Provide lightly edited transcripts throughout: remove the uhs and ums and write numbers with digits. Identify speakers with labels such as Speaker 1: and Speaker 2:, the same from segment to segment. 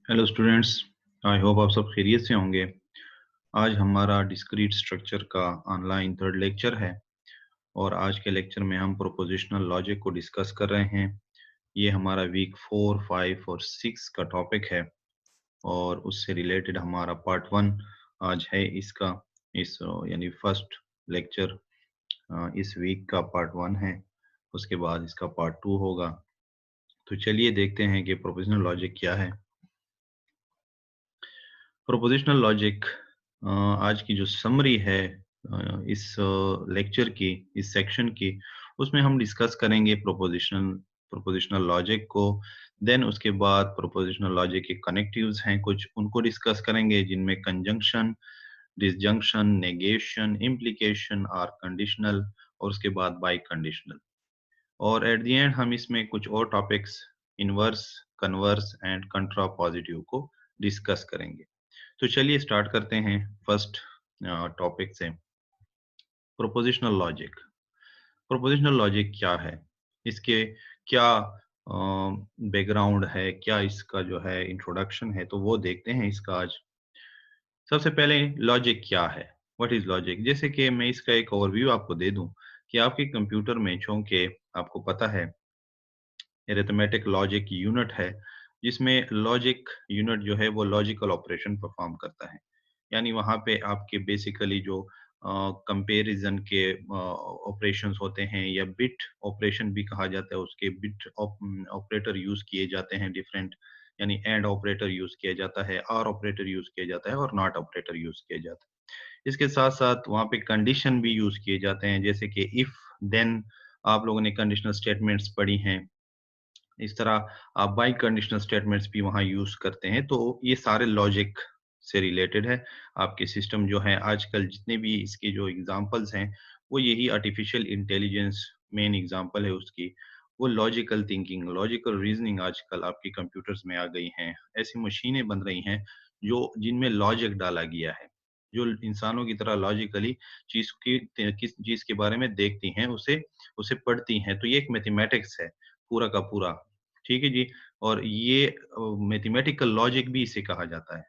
Speaker 1: Hello students, I hope आप सब खैरियत से होंगे। आज हमारा डिस्क्रीट स्ट्रक्चर का ऑनलाइन थर्ड लेक्चर है और आज के लेक्चर में हम प्रोपोजिशनल लॉजिक को डिस्कस कर रहे हैं। ये हमारा वीक 4, 5 और 6 का टॉपिक है और उससे रिलेटेड हमारा पार्ट 1 आज है इसका। यानी फर्स्ट लेक्चर इस वीक का पार्ट 1 है। उसके बाद इसका पार्ट 2 होगा। तो चलिए देखते हैं कि प्रोपोजिशनल लॉजिक क्या है। प्रोपोजिशनल लॉजिक आज की जो समरी है इस लेक्चर की, इस सेक्शन की, उसमें हम डिस्कस करेंगे प्रोपोजिशनल लॉजिक को। देन उसके बाद प्रोपोजिशनल लॉजिक के कनेक्टिव्स हैं कुछ, उनको डिस्कस करेंगे जिनमें conjunction, disjunction, negation, implication or conditional और उसके बाद बाई कंडीशनल। और एट द एंड हम इसमें कुछ और topics, inverse, converse and contrapositive को डिस्कस करेंगे। तो चलिए स्टार्ट करते हैं फर्स्ट टॉपिक से, प्रोपोजिशनल लॉजिक। प्रोपोजिशनल लॉजिक क्या है, इसके क्या बैकग्राउंड है, क्या इसका जो है इंट्रोडक्शन है, तो वो देखते हैं इसका आज। सबसे पहले लॉजिक क्या है, व्हाट इज लॉजिक। जैसे कि मैं इसका एक ओवरव्यू आपको दे दूं कि आपके कंप्यूटर में चूंकि आपको पता है एरिथमेटिक लॉजिक यूनिट है, जिसमें लॉजिक यूनिट जो है वो लॉजिकल ऑपरेशन परफॉर्म करता है। यानी वहाँ पे आपके बेसिकली जो कंपैरिजन के ऑपरेशंस होते हैं या बिट ऑपरेशन भी कहा जाता है, उसके बिट ऑपरेटर यूज किए जाते हैं डिफरेंट। यानी एंड ऑपरेटर यूज किया जाता है, आर ऑपरेटर यूज किया जाता है और नॉट ऑपरेटर यूज किया जाता है। इसके साथ साथ वहाँ पे कंडीशन भी यूज किए जाते हैं, जैसे कि इफ देन। आप लोगों ने कंडीशनल स्टेटमेंट्स पढ़ी हैं। इस तरह आप बाई कंडीशनल स्टेटमेंट्स भी वहाँ यूज करते हैं। तो ये सारे लॉजिक से रिलेटेड है। आपके सिस्टम जो है आजकल जितने भी इसके जो एग्जांपल्स हैं, वो यही आर्टिफिशियल इंटेलिजेंस मेन एग्जांपल है उसकी। वो लॉजिकल थिंकिंग, लॉजिकल रीजनिंग आजकल आपके कंप्यूटर्स में आ गई हैं। ऐसी मशीनें बन रही हैं जो जिनमें लॉजिक डाला गया है, जो इंसानों की तरह लॉजिकली चीज की किस चीज के बारे में देखती हैं, उसे उसे पढ़ती हैं। तो ये एक मैथमेटिक्स है पूरा का पूरा। ठीक है जी। और ये मैथमेटिकल लॉजिक भी इसे कहा जाता है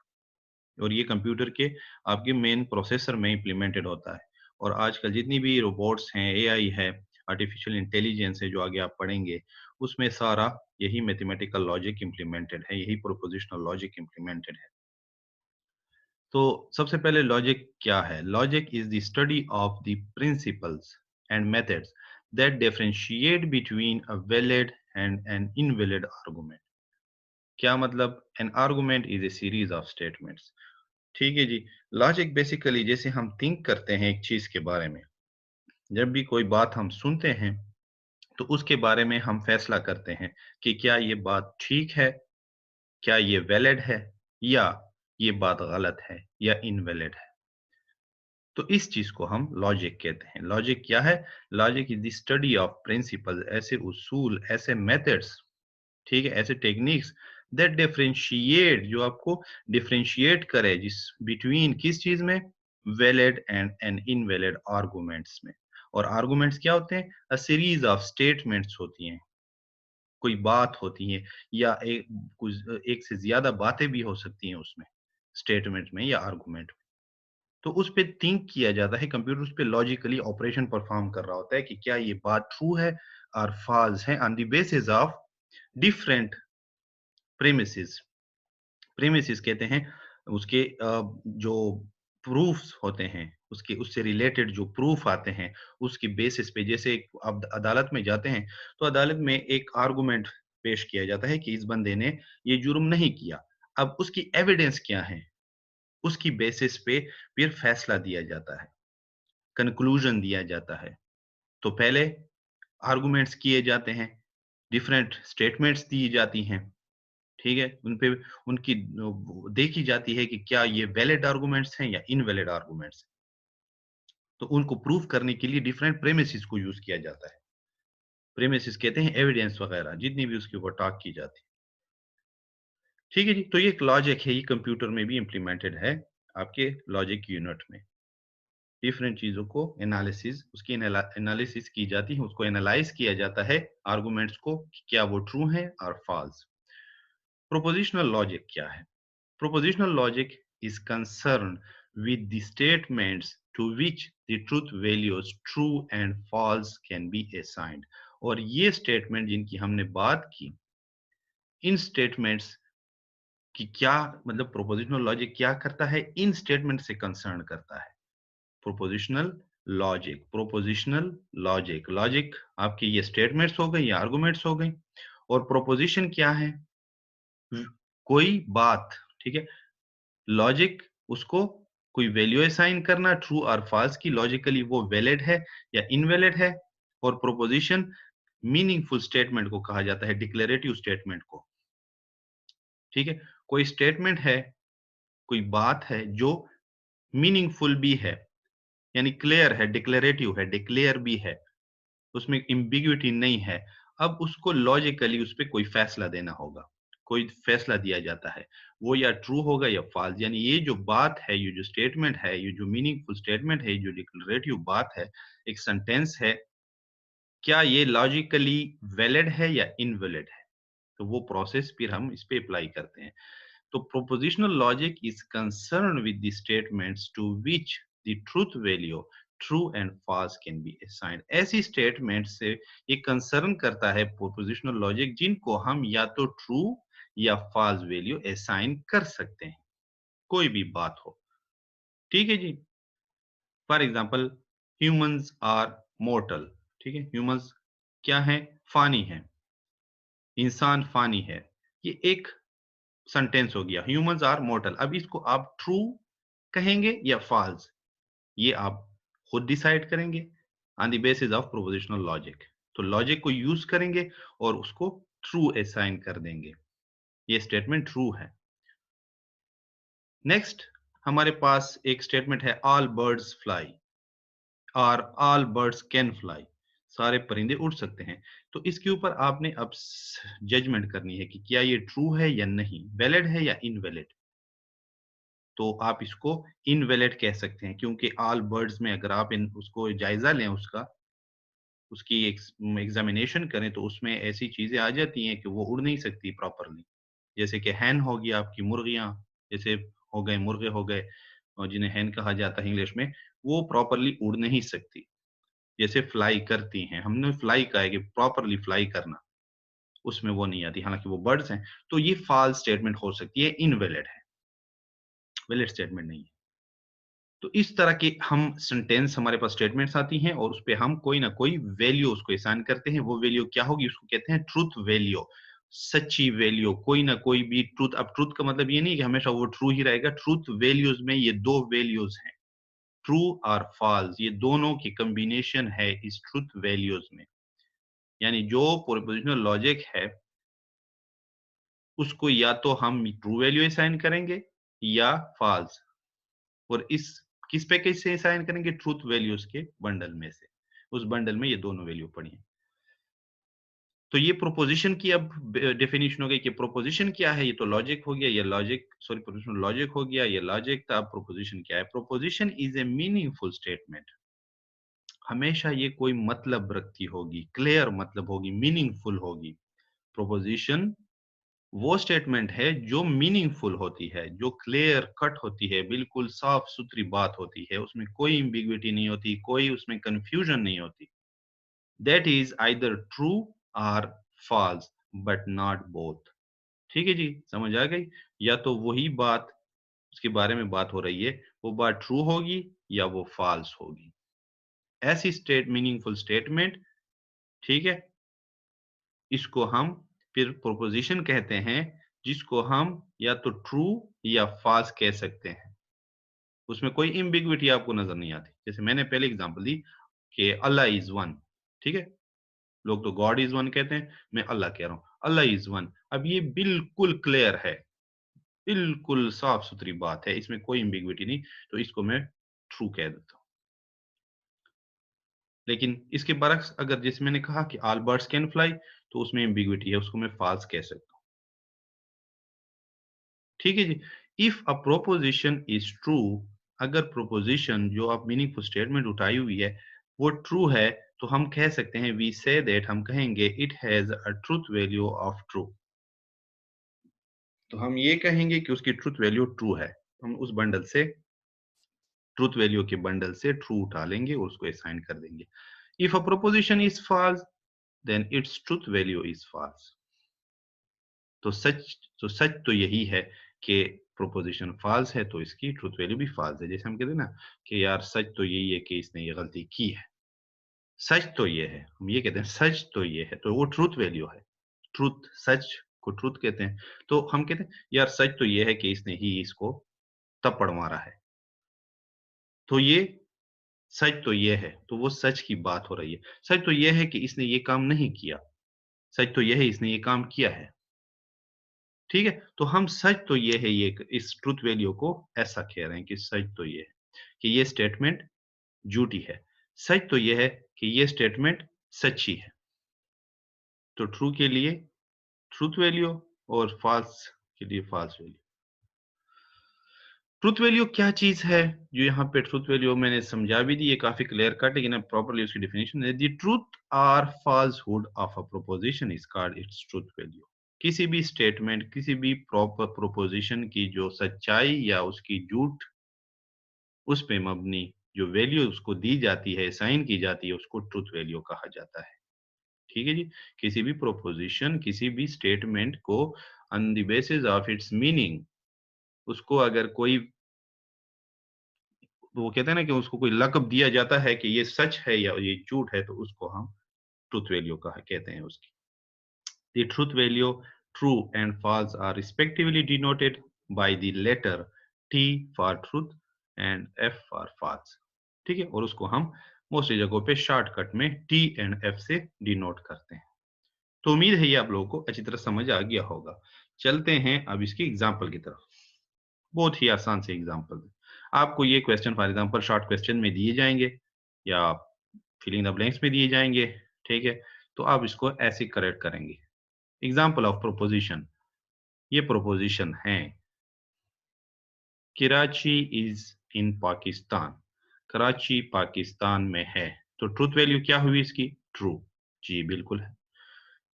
Speaker 1: और ये कंप्यूटर के आपके मेन प्रोसेसर में इम्प्लीमेंटेड होता है। और आजकल जितनी भी रोबोट्स हैं, एआई है, आर्टिफिशियल इंटेलिजेंस है जो आगे आप पढ़ेंगे, उसमें सारा यही मैथमेटिकल लॉजिक इम्प्लीमेंटेड है, यही प्रोपोजिशनल लॉजिक इम्प्लीमेंटेड है। तो सबसे पहले लॉजिक क्या है। Logic is the study of the principles and methods that differentiate between a valid and an invalid argument. क्या मतलब, an argument is a series of statements. ठीक है जी। लॉजिक बेसिकली जैसे हम थिंक करते हैं एक चीज के बारे में, जब भी कोई बात हम सुनते हैं तो उसके बारे में हम फैसला करते हैं कि क्या ये बात ठीक है, क्या ये वैलिड है, या ये बात गलत है या इनवैलिड है। तो इस चीज को हम लॉजिक कहते हैं। लॉजिक क्या है? Logic is the study of principle, ऐसे उसूल, ऐसे मेथड्स, ठीक है, ऐसे टेक्निक्स दैट डिफरेंशिएट, जो आपको डिफरेंशिएट करे जिस बिटवीन किस चीज में, valid and an invalid arguments में। और आर्गुमेंट्स क्या होते हैं? अ सीरीज ऑफ स्टेटमेंट्स होती हैं, कोई बात होती है, या एक से ज्यादा बातें भी हो सकती हैं उसमें, स्टेटमेंट में या आर्गुमेंट में। तो उस पे थिंक किया जाता है, कंप्यूटर उस पे लॉजिकली ऑपरेशन परफॉर्म कर रहा होता है कि क्या ये बात ट्रू है और फॉल्स है on the basis of different premises. Premises कहते हैं उसके जो प्रूफ्स होते हैं, उसके उससे रिलेटेड जो प्रूफ आते हैं, उसके बेसिस पे। जैसे अब अदालत में जाते हैं तो अदालत में एक आर्गुमेंट पेश किया जाता है कि इस बंदे ने ये जुर्म नहीं किया। अब उसकी एविडेंस क्या है, उसकी बेसिस पे फिर फैसला दिया जाता है, कंक्लूजन दिया जाता है। तो पहले आर्गुमेंट्स किए जाते हैं, डिफरेंट स्टेटमेंट्स दी जाती हैं, ठीक है, उन पे उनकी देखी जाती है कि क्या ये वैलिड आर्गुमेंट्स हैं या इनवैलिड आर्गुमेंट्स हैं। तो उनको प्रूव करने के लिए डिफरेंट प्रेमिसेस को यूज किया जाता है। प्रेमिसेस कहते हैं एविडेंस वगैरह, जितनी भी उसके ऊपर टॉक की जाती है। ठीक है जी। तो ये एक लॉजिक है, ये कंप्यूटर में भी इम्प्लीमेंटेड है आपके लॉजिक यूनिट में। डिफरेंट चीजों को एनालिसिस, उसकी एनालिसिस की जाती है, उसको एनालाइज किया जाता है आर्गुमेंट्स को कि क्या वो ट्रू है और फॉल्स। प्रोपोजिशनल लॉजिक क्या है? Propositional logic is concerned with the statements to which the truth values true and false can be assigned. और ये स्टेटमेंट जिनकी हमने बात की, इन स्टेटमेंट्स की क्या मतलब प्रोपोजिशनल लॉजिक क्या करता है, इन स्टेटमेंट से कंसर्न करता है। प्रोपोजिशनल लॉजिक लॉजिक आपके ये स्टेटमेंट्स हो गई या आर्गुमेंट्स हो गई। और प्रोपोजिशन क्या है? कोई बात, ठीक है, लॉजिक उसको कोई वैल्यू असाइन करना ट्रू और फॉल्स की, लॉजिकली वो वैलिड है या इनवैलिड है। और प्रोपोजिशन मीनिंगफुल स्टेटमेंट को कहा जाता है, डिक्लेरेटिव स्टेटमेंट को। ठीक है, कोई स्टेटमेंट है, कोई बात है जो मीनिंगफुल भी है, यानी क्लियर है, डिक्लेरेटिव है, डिक्लेयर भी है, उसमें एम्बिग्युइटी नहीं है। अब उसको लॉजिकली उस पे कोई फैसला देना होगा, कोई फैसला दिया जाता है, वो या ट्रू होगा या फॉल्स। यानी ये जो बात है, ये जो स्टेटमेंट है, ये जो मीनिंगफुल स्टेटमेंट है, ये जो डिक्लेरेटिव बात है, एक सेंटेंस है, क्या ये लॉजिकली वैलिड है या इनवैलिड है? तो वो प्रोसेस फिर हम इस पे अप्लाई करते हैं। तो propositional logic is concerned with the statements to which the truth value true and false can be assigned। ऐसी स्टेटमेंट से ये कंसर्न करता है propositional logic जिनको हम या तो ट्रू या फॉल्स वैल्यू असाइन कर सकते हैं, कोई भी बात हो। ठीक है जी। For example, humans are mortal. ठीक है, ह्यूमंस क्या है? फानी है, इंसान फानी है। ये एक सेंटेंस हो गया, ह्यूमंस आर मोर्टल। अब इसको आप ट्रू कहेंगे या फॉल्स, ये आप खुद डिसाइड करेंगे on the basis of prepositional logic. तो लॉजिक को यूज करेंगे और उसको ट्रू असाइन कर देंगे, ये स्टेटमेंट ट्रू है। नेक्स्ट हमारे पास एक स्टेटमेंट है, ऑल बर्ड्स फ्लाई और ऑल बर्ड्स कैन फ्लाई। सारे परिंदे उड़ सकते हैं। तो इसके ऊपर आपने अब जजमेंट करनी है कि क्या ये ट्रू है या नहीं, वैलिड है या इनवैलिड। तो आप इसको इनवैलिड कह सकते हैं, क्योंकि ऑल बर्ड्स में अगर आप इन उसको जायजा लें, उसका उसकी एग्जामिनेशन करें, तो उसमें ऐसी चीजें आ जाती हैं कि वो उड़ नहीं सकती प्रॉपरली। जैसे कि हैन हो गया, आपकी मुर्गियां, जैसे हो गए मुर्गे हो गए, और जिन्हें हैन कहा जाता है इंग्लिश में, वो प्रॉपरली उड़ नहीं सकती। जैसे फ्लाई करती हैं, हमने फ्लाई कहा है कि प्रॉपरली फ्लाई करना, उसमें वो नहीं आती, हालांकि वो बर्ड्स हैं। तो ये फॉल्स स्टेटमेंट हो सकती है, इनवैलिड है, वैलिड स्टेटमेंट नहीं है। तो इस तरह के हम सेंटेंस, हमारे पास स्टेटमेंट्स आती हैं और उसपे हम कोई ना कोई वैल्यू उसको असाइन करते हैं। वो वैल्यू क्या होगी? उसको कहते हैं ट्रुथ वैल्यू, सच्ची वैल्यू, कोई ना कोई भी ट्रुथ। अब ट्रुथ का मतलब ये नहीं कि हमेशा वो ट्रू ही रहेगा। ट्रुथ वैल्यूज में ये दो वैल्यूज हैं, ट्रू और फॉल्स, ये दोनों की कॉम्बिनेशन है इस ट्रुथ वैल्यूज में। यानी जो प्रोपोजिशनल लॉजिक है, उसको या तो हम ट्रू वैल्यू असाइन करेंगे या फॉल्स। और इस किस पे कैसे असाइन करेंगे? ट्रूथ वैल्यूज के बंडल में से। उस बंडल में ये दोनों वैल्यू पड़ी हैं। तो ये प्रोपोजिशन की अब डेफिनेशन हो गई कि प्रोपोजिशन क्या है। ये तो लॉजिक हो गया, ये लॉजिक, सॉरी, प्रोपोजिशनल लॉजिक हो गया, ये लॉजिक था। अब प्रोपोजिशन क्या है? Proposition is a meaningful statement. हमेशा ये कोई मतलब रखती होगी, क्लियर मतलब होगी, मीनिंगफुल होगी। प्रोपोजिशन वो स्टेटमेंट है जो मीनिंगफुल होती है, जो क्लियर कट होती है, बिल्कुल साफ सुथरी बात होती है, उसमें कोई एम्बिग्विटी नहीं होती, कोई उसमें कंफ्यूजन नहीं होती। दैट इज आइदर ट्रू और फॉल्स, बट नॉट बोथ। ठीक है जी, समझ आ गई? या तो वही बात, उसके बारे में बात हो रही है, वो बात ट्रू होगी या वो फॉल्स होगी। ऐसी स्टेट मीनिंगफुल स्टेटमेंट, ठीक है, इसको हम फिर प्रोपोजिशन कहते हैं, जिसको हम या तो ट्रू या फॉल्स कह सकते हैं। उसमें कोई एम्बिग्विटी आपको नजर नहीं आती। जैसे मैंने पहले एग्जांपल दी कि अल्लाह इज वन। ठीक है, लोग तो गॉड इज वन कहते हैं, मैं अल्लाह कह रहा हूं अल्लाह इज वन। अब ये बिल्कुल क्लियर है, बिल्कुल साफ सुथरी बात है, इसमें कोई एम्बिग्विटी नहीं, तो इसको मैं ट्रू कह देता हूं। लेकिन इसके बरक्स, अगर जैसे मैंने कहा कि ऑल बर्ड्स कैन फ्लाई, तो उसमें एम्बिग्विटी है, उसको मैं फॉल्स कह सकता हूं। ठीक है जी। If a proposition is true, अगर प्रोपोजिशन जो आप मीनिंगफुल स्टेटमेंट उठाई हुई है वो ट्रू है, तो हम कह सकते हैं, वी से दैट, हम कहेंगे it has a truth value of true. तो हम ये कहेंगे कि उसकी ट्रुथ वैल्यू ट्रू है। हम उस बंडल से ट्रुथ वैल्यू के बंडल से ट्रू उठा लेंगे और उसको असाइन कर देंगे। If a proposition is false then its truth value is false. तो सच तो यही है कि प्रोपोजिशन फॉल्स है तो इसकी ट्रुथ वैल्यू भी फॉल्स है। जैसे हम कहते हैं ना कि यार सच तो यही है कि इसने ये गलती की है, सच तो ये है, हम ये कहते हैं सच तो ये है, तो वो ट्रुथ वैल्यू है। ट्रुथ, सच को ट्रुथ कहते हैं। तो हम कहते हैं यार सच तो ये है कि इसने ही इसको थप्पड़ मारा है। तो ये सच तो ये है, तो वो सच की बात हो रही है। सच तो ये है कि इसने ये काम नहीं किया, सच तो ये है इसने ये काम किया है। ठीक है? तो हम सच तो ये है, ये इस ट्रुथ वैल्यू को ऐसा कह रहे हैं कि सच तो ये है कि ये स्टेटमेंट झूठी है। सच तो ये है कि ये स्टेटमेंट सच्ची है। तो ट्रू के लिए ट्रुथ वैल्यू और फॉल्स के लिए फॉल्स वैल्यू। ट्रुथ वैल्यू क्या चीज है? जो यहाँ पे ट्रुथ वैल्यू मैंने समझा भी दी, ये काफी क्लियर कट, लेकिन अब प्रॉपर्ली उसकी डेफिनेशन है। द ट्रुथ और falsehood of a proposition is called its truth value. किसी भी स्टेटमेंट, किसी भी प्रॉपर प्रोपोजिशन की जो सच्चाई या उसकी झूठ, उस पे मबनी जो वैल्यू उसको दी जाती है, असाइन की जाती है, उसको ट्रुथ वैल्यू कहा जाता है। ठीक है जी? किसी भी प्रोपोजिशन, किसी भी स्टेटमेंट को on the basis of its meaning, उसको अगर कोई, वो कहते हैं ना कि उसको कोई लक़ब दिया जाता है कि ये सच है या ये झूठ है, तो उसको हम ट्रुथ वैल्यू कहा कहते हैं उसकी। The truth value, true and false, are respectively denoted by the letter T for truth and F for false. ठीक है? और उसको हम मोस्टली जगहों पे शॉर्टकट में T एंड F से डिनोट करते हैं। तो उम्मीद है ये आप लोगों को अच्छी तरह समझ आ गया होगा। चलते हैं अब इसकी एग्जाम्पल की तरफ। बहुत ही आसान से एग्जाम्पल। आपको ये question for example short question में दिए जाएंगे या फिलिंग द ब्लैंक्स में दिए जाएंगे। ठीक है? तो आप इसको ऐसे करेक्ट करेंगे। Example of proposition. ये प्रोपोजिशन है, कराची इज इन पाकिस्तान। कराची पाकिस्तान में है। तो ट्रुथ वैल्यू क्या हुई इसकी? ट्रू। जी बिल्कुल है।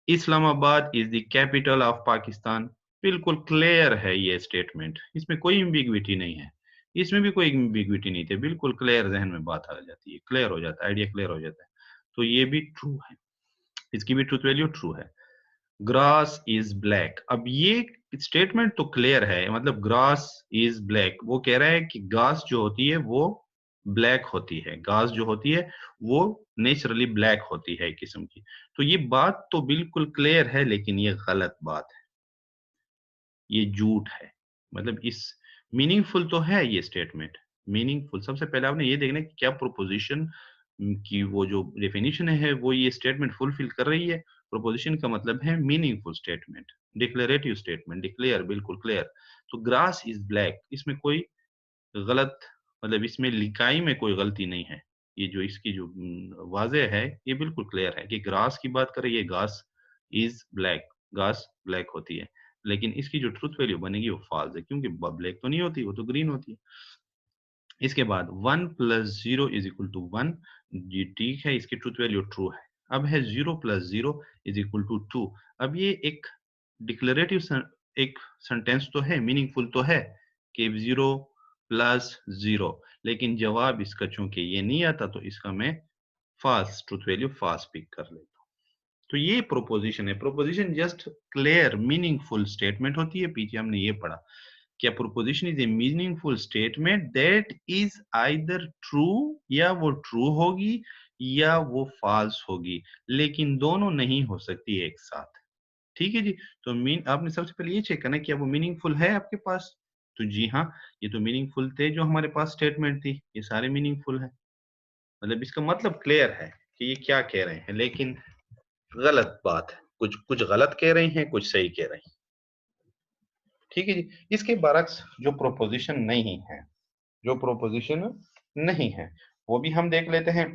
Speaker 1: Islamabad is the capital of Pakistan. बिल्कुल क्लियर है ये स्टेटमेंट, इसमें कोई एम्बिग्विटी नहीं है। इसमें भी कोई एम्बिग्विटी नहीं थी, बिल्कुल क्लियर जहन में बात आ जाती है, क्लियर हो जाता है, आइडिया क्लियर हो जाता है। तो ये भी ट्रू है, इसकी भी ट्रुथ वैल्यू ट्रू है। Grass is black. अब ये स्टेटमेंट तो क्लियर है, मतलब ग्रास इज ब्लैक, वो कह रहा है कि घास जो होती है वो ब्लैक होती है, घास जो होती है वो नेचुरली ब्लैक होती है एक किस्म की। तो ये बात तो बिल्कुल क्लियर है, लेकिन ये गलत बात है, ये झूठ है। मतलब इस मीनिंगफुल तो है ये स्टेटमेंट, मीनिंगफुल। सबसे पहले आपने ये देखना है कि क्या प्रोपोजिशन की वो जो डेफिनेशन है वो ये स्टेटमेंट फुलफिल कर रही है। प्रोपोजिशन का मतलब है meaningful statement, declarative statement, declare, बिल्कुल क्लियर। तो ग्रास इज ब्लैक, इसमें कोई गलत, मतलब इसमें लिखाई में कोई गलती नहीं है। ये जो इसकी जो वाज़ेह है, ये बिल्कुल क्लियर है कि ग्रास की बात करें, ये घास इज़ ब्लैक, घास ब्लैक होती है। लेकिन इसकी जो ट्रुथ वैल्यू बनेगी वो फ़ॉल्स है, क्योंकि ब ब्लैक तो नहीं होती, वो तो ग्रीन होती है। इसके बाद 1 + 0 = 1। जी ठीक है, इसकी ट्रुथ वैल्यू ट्रू है। अब है 0 + 0 = 2। अब ये एक डिक्लरेटिव एक सेंटेंस तो है, मीनिंगफुल तो है कि 0 + 0, लेकिन जवाब इसका चूंकि ये नहीं आता, तो इसका मैं false, truth value false pick कर लेता हूँ। तो ये प्रोपोजिशन है। Proposition just clear meaningful statement होती है। पीछे हमने ये पढ़ा क्या proposition is a meaningful statement that is either true, या वो ट्रू होगी या वो फॉल्स होगी, लेकिन दोनों नहीं हो सकती एक साथ। ठीक है जी? तो मीन आपने सबसे पहले ये चेक करना है क्या वो मीनिंगफुल है आपके पास। तो जी हाँ, ये तो मीनिंगफुल थे जो हमारे पास स्टेटमेंट थी, ये सारे मीनिंगफुल है। मतलब इसका मतलब क्लियर है कि ये क्या कह रहे हैं, लेकिन गलत बात है, कुछ कुछ गलत कह रहे हैं, कुछ सही कह रहे हैं। ठीक है जी? इसके बरक्स जो प्रोपोजिशन नहीं है, जो प्रोपोजिशन नहीं है, वो भी हम देख लेते हैं।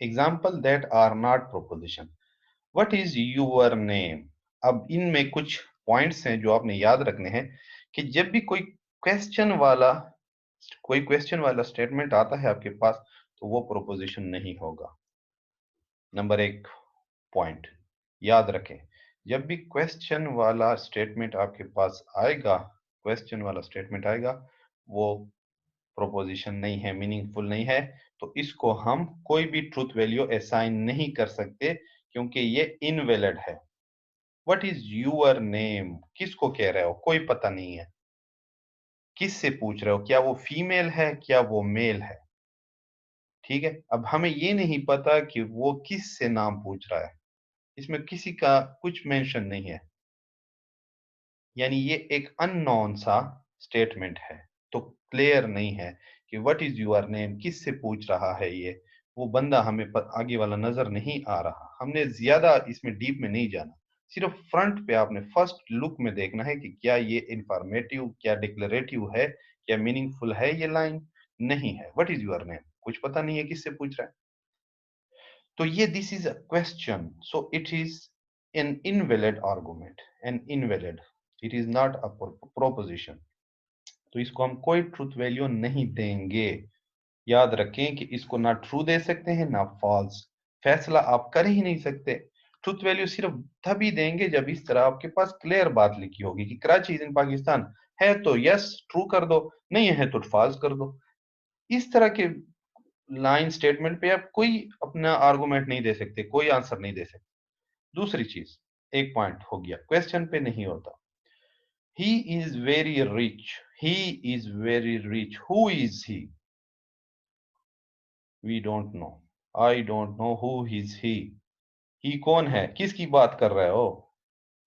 Speaker 1: Example that are not proposition. What is your name? अब इनमें कुछ पॉइंट्स हैं जो आपने याद रखने हैं कि जब भी कोई क्वेश्चन वाला स्टेटमेंट आता है आपके पास, तो वो प्रोपोजिशन नहीं होगा। नंबर एक पॉइंट याद रखें, जब भी क्वेश्चन वाला स्टेटमेंट आपके पास आएगा, क्वेश्चन वाला स्टेटमेंट आएगा, वो प्रोपोजिशन नहीं है, मीनिंगफुल नहीं है, तो इसको हम कोई भी ट्रूथ वैल्यू असाइन नहीं कर सकते क्योंकि ये इनवैलिड है। व्हाट इज यूर नेम, किसको कह रहे हो, कोई पता नहीं है। किससे पूछ रहे हो, क्या वो फीमेल है, क्या वो मेल है। ठीक है, अब हमें ये नहीं पता कि वो किस से नाम पूछ रहा है, इसमें किसी का कुछ मेंशन नहीं है, यानी ये एक अननोन सा स्टेटमेंट है, तो क्लियर नहीं है कि व्हाट इज योर नेम, किस से पूछ रहा है ये, वो बंदा हमें आगे वाला नजर नहीं आ रहा। हमने ज्यादा इसमें डीप में नहीं जाना, सिर्फ फ्रंट पे आपने फर्स्ट लुक में देखना है कि क्या ये इंफॉर्मेटिव, क्या डिक्लेरेटिव है, क्या मीनिंगफुल है ये लाइन। नहीं है, व्हाट इज योर नेम, कुछ पता नहीं है किससे पूछ रहा है, तो ये this is a question, so it is an invalid argument, an invalid, it is not a proposition, तो इसको हम कोई ट्रूथ वैल्यू नहीं देंगे। याद रखें कि इसको ना ट्रू दे सकते हैं ना फॉल्स, फैसला आप कर ही नहीं सकते। ट्रूथ वैल्यू सिर्फ तभी देंगे जब इस तरह आपके पास क्लियर बात लिखी होगी कि कराची इज इन पाकिस्तान, है तो यस ट्रू कर दो, नहीं है तो फॉल्स कर दो। इस तरह के लाइन स्टेटमेंट पे आप कोई अपना आर्गुमेंट नहीं दे सकते, कोई आंसर नहीं दे सकते। दूसरी चीज, एक पॉइंट हो गया, क्वेश्चन पे नहीं होता। He is very rich, he is very rich, who is we don't know, I don't know who is he कौन है, किसकी बात कर रहे हो,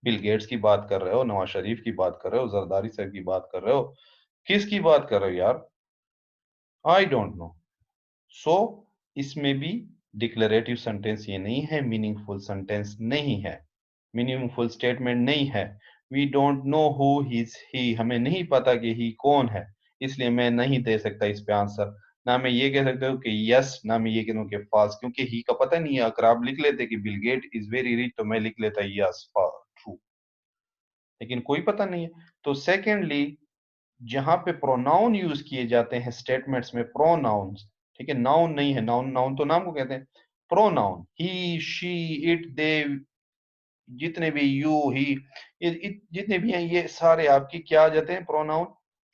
Speaker 1: बिल गेट्स की बात कर रहे हो, नवाज शरीफ की बात कर रहे हो, जरदारी साहब की बात कर रहे हो, किसकी बात कर रहे हो यार, आई डोंट नो। सो इसमें भी डिक्लेरेटिव सेंटेंस ये नहीं है, मीनिंगफुल सेंटेंस नहीं है, मीनिंगफुल स्टेटमेंट नहीं है। We don't know who is he, हमें नहीं पता कि ही कौन है, इसलिए मैं नहीं दे सकता इस पे आंसर। ना मैं ये कह सकता हूँ कि यस, ना मैं ये कह दूँ कि फॉल्स, क्योंकि ही का पता नहीं है। अगर आप लिख लेते कि Bill Gate is very rich, तो मैं लिख लेता यस ट्रू, लेकिन कोई पता नहीं है। तो सेकेंडली, जहां पे प्रोनाउन यूज किए जाते हैं स्टेटमेंट्स में, प्रोनाउंस, ठीक है, नाउन नहीं है, नाउन नाउन तो नाम को कहते हैं, pronoun he she it they, जितने भी यू ही, जितने भी हैं ये सारे आपकी क्या आ जाते हैं, प्रोनाउन।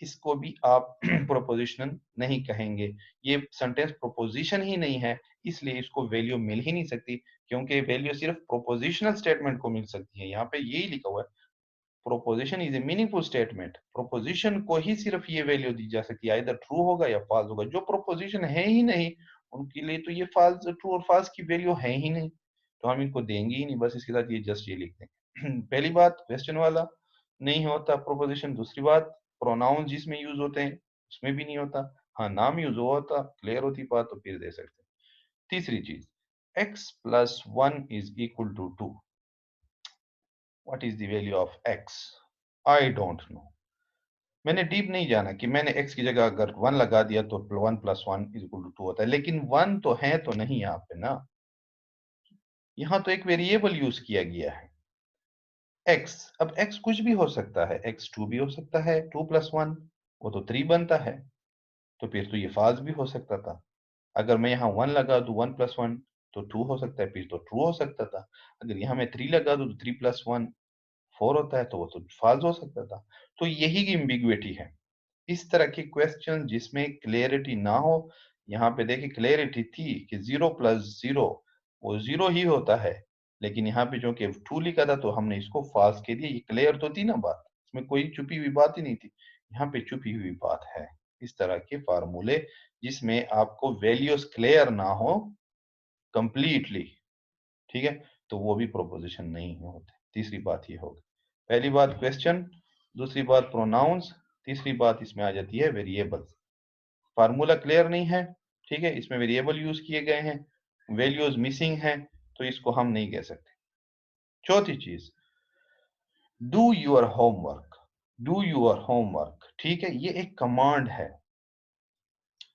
Speaker 1: इसको भी आप प्रोपोजिशन नहीं कहेंगे, ये सेंटेंस प्रोपोजिशन ही नहीं है, इसलिए इसको वैल्यू मिल ही नहीं सकती, क्योंकि वैल्यू सिर्फ प्रोपोजिशनल स्टेटमेंट को मिल सकती है। यहाँ पे यही लिखा हुआ है, proposition is a meaningful statement, proposition को ही सिर्फ ये वैल्यू दी जा सकती है, इधर ट्रू होगा या फॉल्स होगा। जो प्रोपोजिशन है ही नहीं, उनके लिए तो ये फॉल्स, ट्रू और फॉल्स की वैल्यू है ही नहीं, तो हम इनको देंगे ही नहीं, बस इसके साथ ये जस्ट ये लिख देंगे। पहली बात, क्वेश्चन वाला नहीं होता प्रोपोजिशन। दूसरी बात, प्रोनाउन जिसमें यूज होते हैं उसमें भी नहीं होता। हाँ, नाम यूज हुआ होता, क्लियर होती बात, तो फिर दे सकते हैं। तीसरी चीज, x+1 is equal to 2, what is the value of x, I don't know. मैंने डीप नहीं जाना कि मैंने x की जगह अगर 1 लगा दिया तो 1+1 इज इक्वल टू 2 होता है, लेकिन 1 तो है तो नहीं यहाँ पे ना, यहाँ तो एक वेरिएबल यूज किया गया है x। अब x कुछ भी हो सकता है, x2 भी हो सकता है, 2+1 वो तो 3 बनता है, तो फिर तो ये फॉल्स भी हो सकता था। अगर मैं यहाँ 1 लगा दूं, 1+1 तो 2 हो सकता है, फिर तो ट्रू हो सकता था। अगर यहाँ मैं 3 लगा दूं तो 3+1 4 होता है, तो वो तो फॉल्स हो सकता था। तो यही की एम्बिग्युइटी है। इस तरह के क्वेश्चन जिसमें क्लियरिटी ना हो, यहाँ पे देखिए क्लियरिटी थी कि 0+0 वो 0 ही होता है, लेकिन यहाँ पे जो कि 2 लिखा था तो हमने इसको फॉल्स कह दिया। ये क्लियर तो थी ना बात, इसमें कोई छुपी हुई बात ही नहीं थी, यहाँ पे छुपी हुई बात है। इस तरह के फार्मूले जिसमें आपको वैल्यूज क्लियर ना हो कंप्लीटली, ठीक है, तो वो भी प्रोपोजिशन नहीं होते। तीसरी बात ये होगी, पहली बात क्वेश्चन, दूसरी बात प्रोनाउंस, तीसरी बात इसमें आ जाती है वेरिएबल। फार्मूला क्लियर नहीं है, ठीक है, इसमें वेरिएबल यूज किए गए हैं, वैल्यूज मिसिंग है, तो इसको हम नहीं कह सकते। चौथी चीज, do your homework, do your homework, ठीक है, ये एक कमांड है।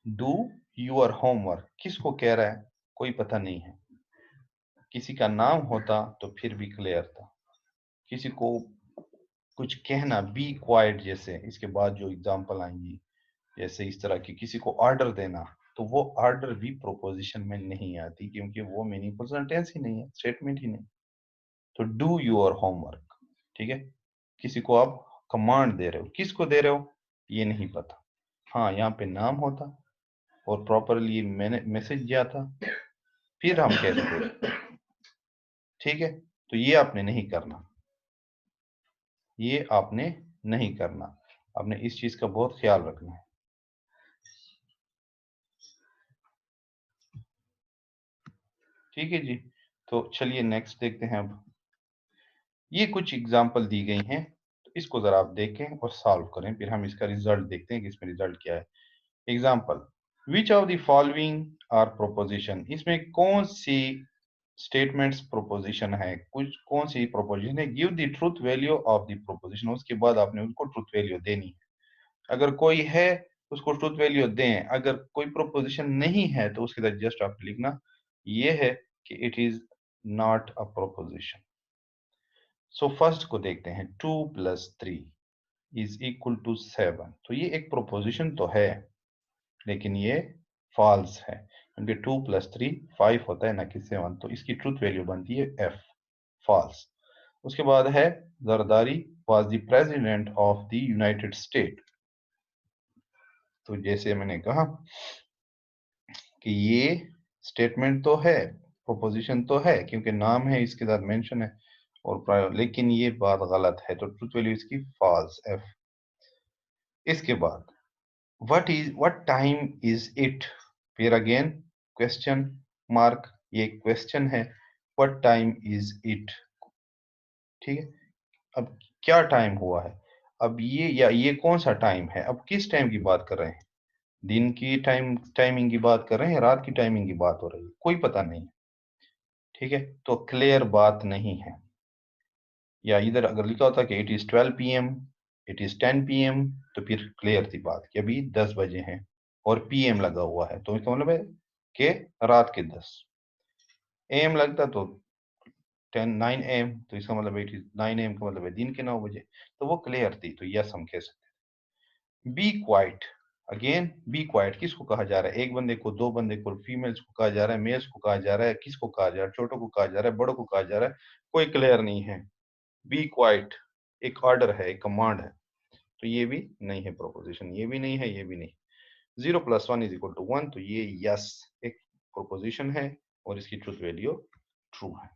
Speaker 1: डू यूर होमवर्क किसको कह रहा है, कोई पता नहीं है। किसी का नाम होता तो फिर भी क्लियर था। किसी को कुछ कहना, बी क्वाइट, जैसे इसके बाद जो एग्जांपल आएंगी, जैसे इस तरह की किसी को ऑर्डर देना, तो वो ऑर्डर भी प्रोपोजिशन में नहीं आती, क्योंकि वो मीनिंगफुल सेंटेंस ही नहीं है, स्टेटमेंट ही नहीं। तो डू योर होमवर्क, ठीक है। किसी को आप कमांड दे रहे हो, किसको दे रहे हो ये नहीं पता। हाँ, यहाँ पे नाम होता और प्रॉपरली मैंने मैसेज जाता, फिर हम कहते थे, ठीक है। तो ये आपने नहीं करना, ये आपने नहीं करना, आपने इस चीज का बहुत ख्याल रखना है। ठीक है जी। तो चलिए नेक्स्ट देखते हैं। अब ये कुछ एग्जांपल दी गई हैं, तो इसको जरा आप देखें और सॉल्व करें, फिर हम इसका रिजल्ट देखते हैं कि इसमें रिजल्ट क्या है। Example, which of the following are proposition, इसमें कौन सी स्टेटमेंट्स प्रोपोजिशन है, कुछ कौन सी प्रोपोजिशन है। Give the truth value of the proposition, उसके बाद आपने उसको ट्रूथ वैल्यू देनी है। अगर कोई है उसको ट्रूथ वैल्यू दें, अगर कोई प्रोपोजिशन नहीं है तो उसके साथ जस्ट आप लिखना ये है कि it is not a proposition. So first को देखते हैं, 2 + 3 इज इक्वल टू 7। तो ये एक प्रोपोजिशन तो है लेकिन ये फॉल्स है, क्योंकि 2 + 3 5 होता है ना कि 7, तो इसकी ट्रूथ वैल्यू बनती है एफ, फॉल्स। उसके बाद है, Zardari was the president of the United state. तो जैसे मैंने कहा कि ये स्टेटमेंट तो है, प्रोपोजिशन तो है, क्योंकि नाम है इसके साथ मेंशन है और लेकिन ये बात गलत है, तो ट्रूथ वैल्यू इसकी फॉल्स एफ। इसके बाद what time is it, फिर अगेन क्वेश्चन मार्क, ये क्वेश्चन है, what time is it, ठीक है। अब क्या टाइम हुआ है, अब ये या ये कौन सा टाइम है, अब किस टाइम की बात कर रहे हैं, दिन की टाइमिंग की बात कर रहे हैं, रात की टाइमिंग की बात हो रही है, कोई पता नहीं, ठीक है। तो क्लियर बात नहीं है। या इधर अगर लिखा होता कि it is 12 PM, it is 10 PM, तो फिर क्लियर थी बात कि अभी 10 बजे हैं, और PM लगा हुआ है तो इसका मतलब है कि रात के 10। AM लगता तो 9 AM, तो इसका मतलब इट इज 9 AM का मतलब है दिन के 9 बजे, तो वो क्लियर थी, तो यस हम कह सकते हैं। Be quiet, again be quiet किसको कहा जा रहा है, एक बंदे को, दो बंदे को, फीमेल्स को कहा जा रहा है, मेल्स को कहा जा रहा है, किसको कहा जा रहा है, छोटों को कहा जा रहा है, बड़ों को कहा जा रहा है, कोई क्लियर नहीं है। बी क्वाइट एक ऑर्डर है, एक कमांड है, तो ये भी नहीं है प्रोपोजिशन, ये भी नहीं है, ये भी नहीं। 0 + 1 = 1, तो ये यस एक प्रोपोजिशन है और इसकी ट्रूथ वैल्यू ट्रू है।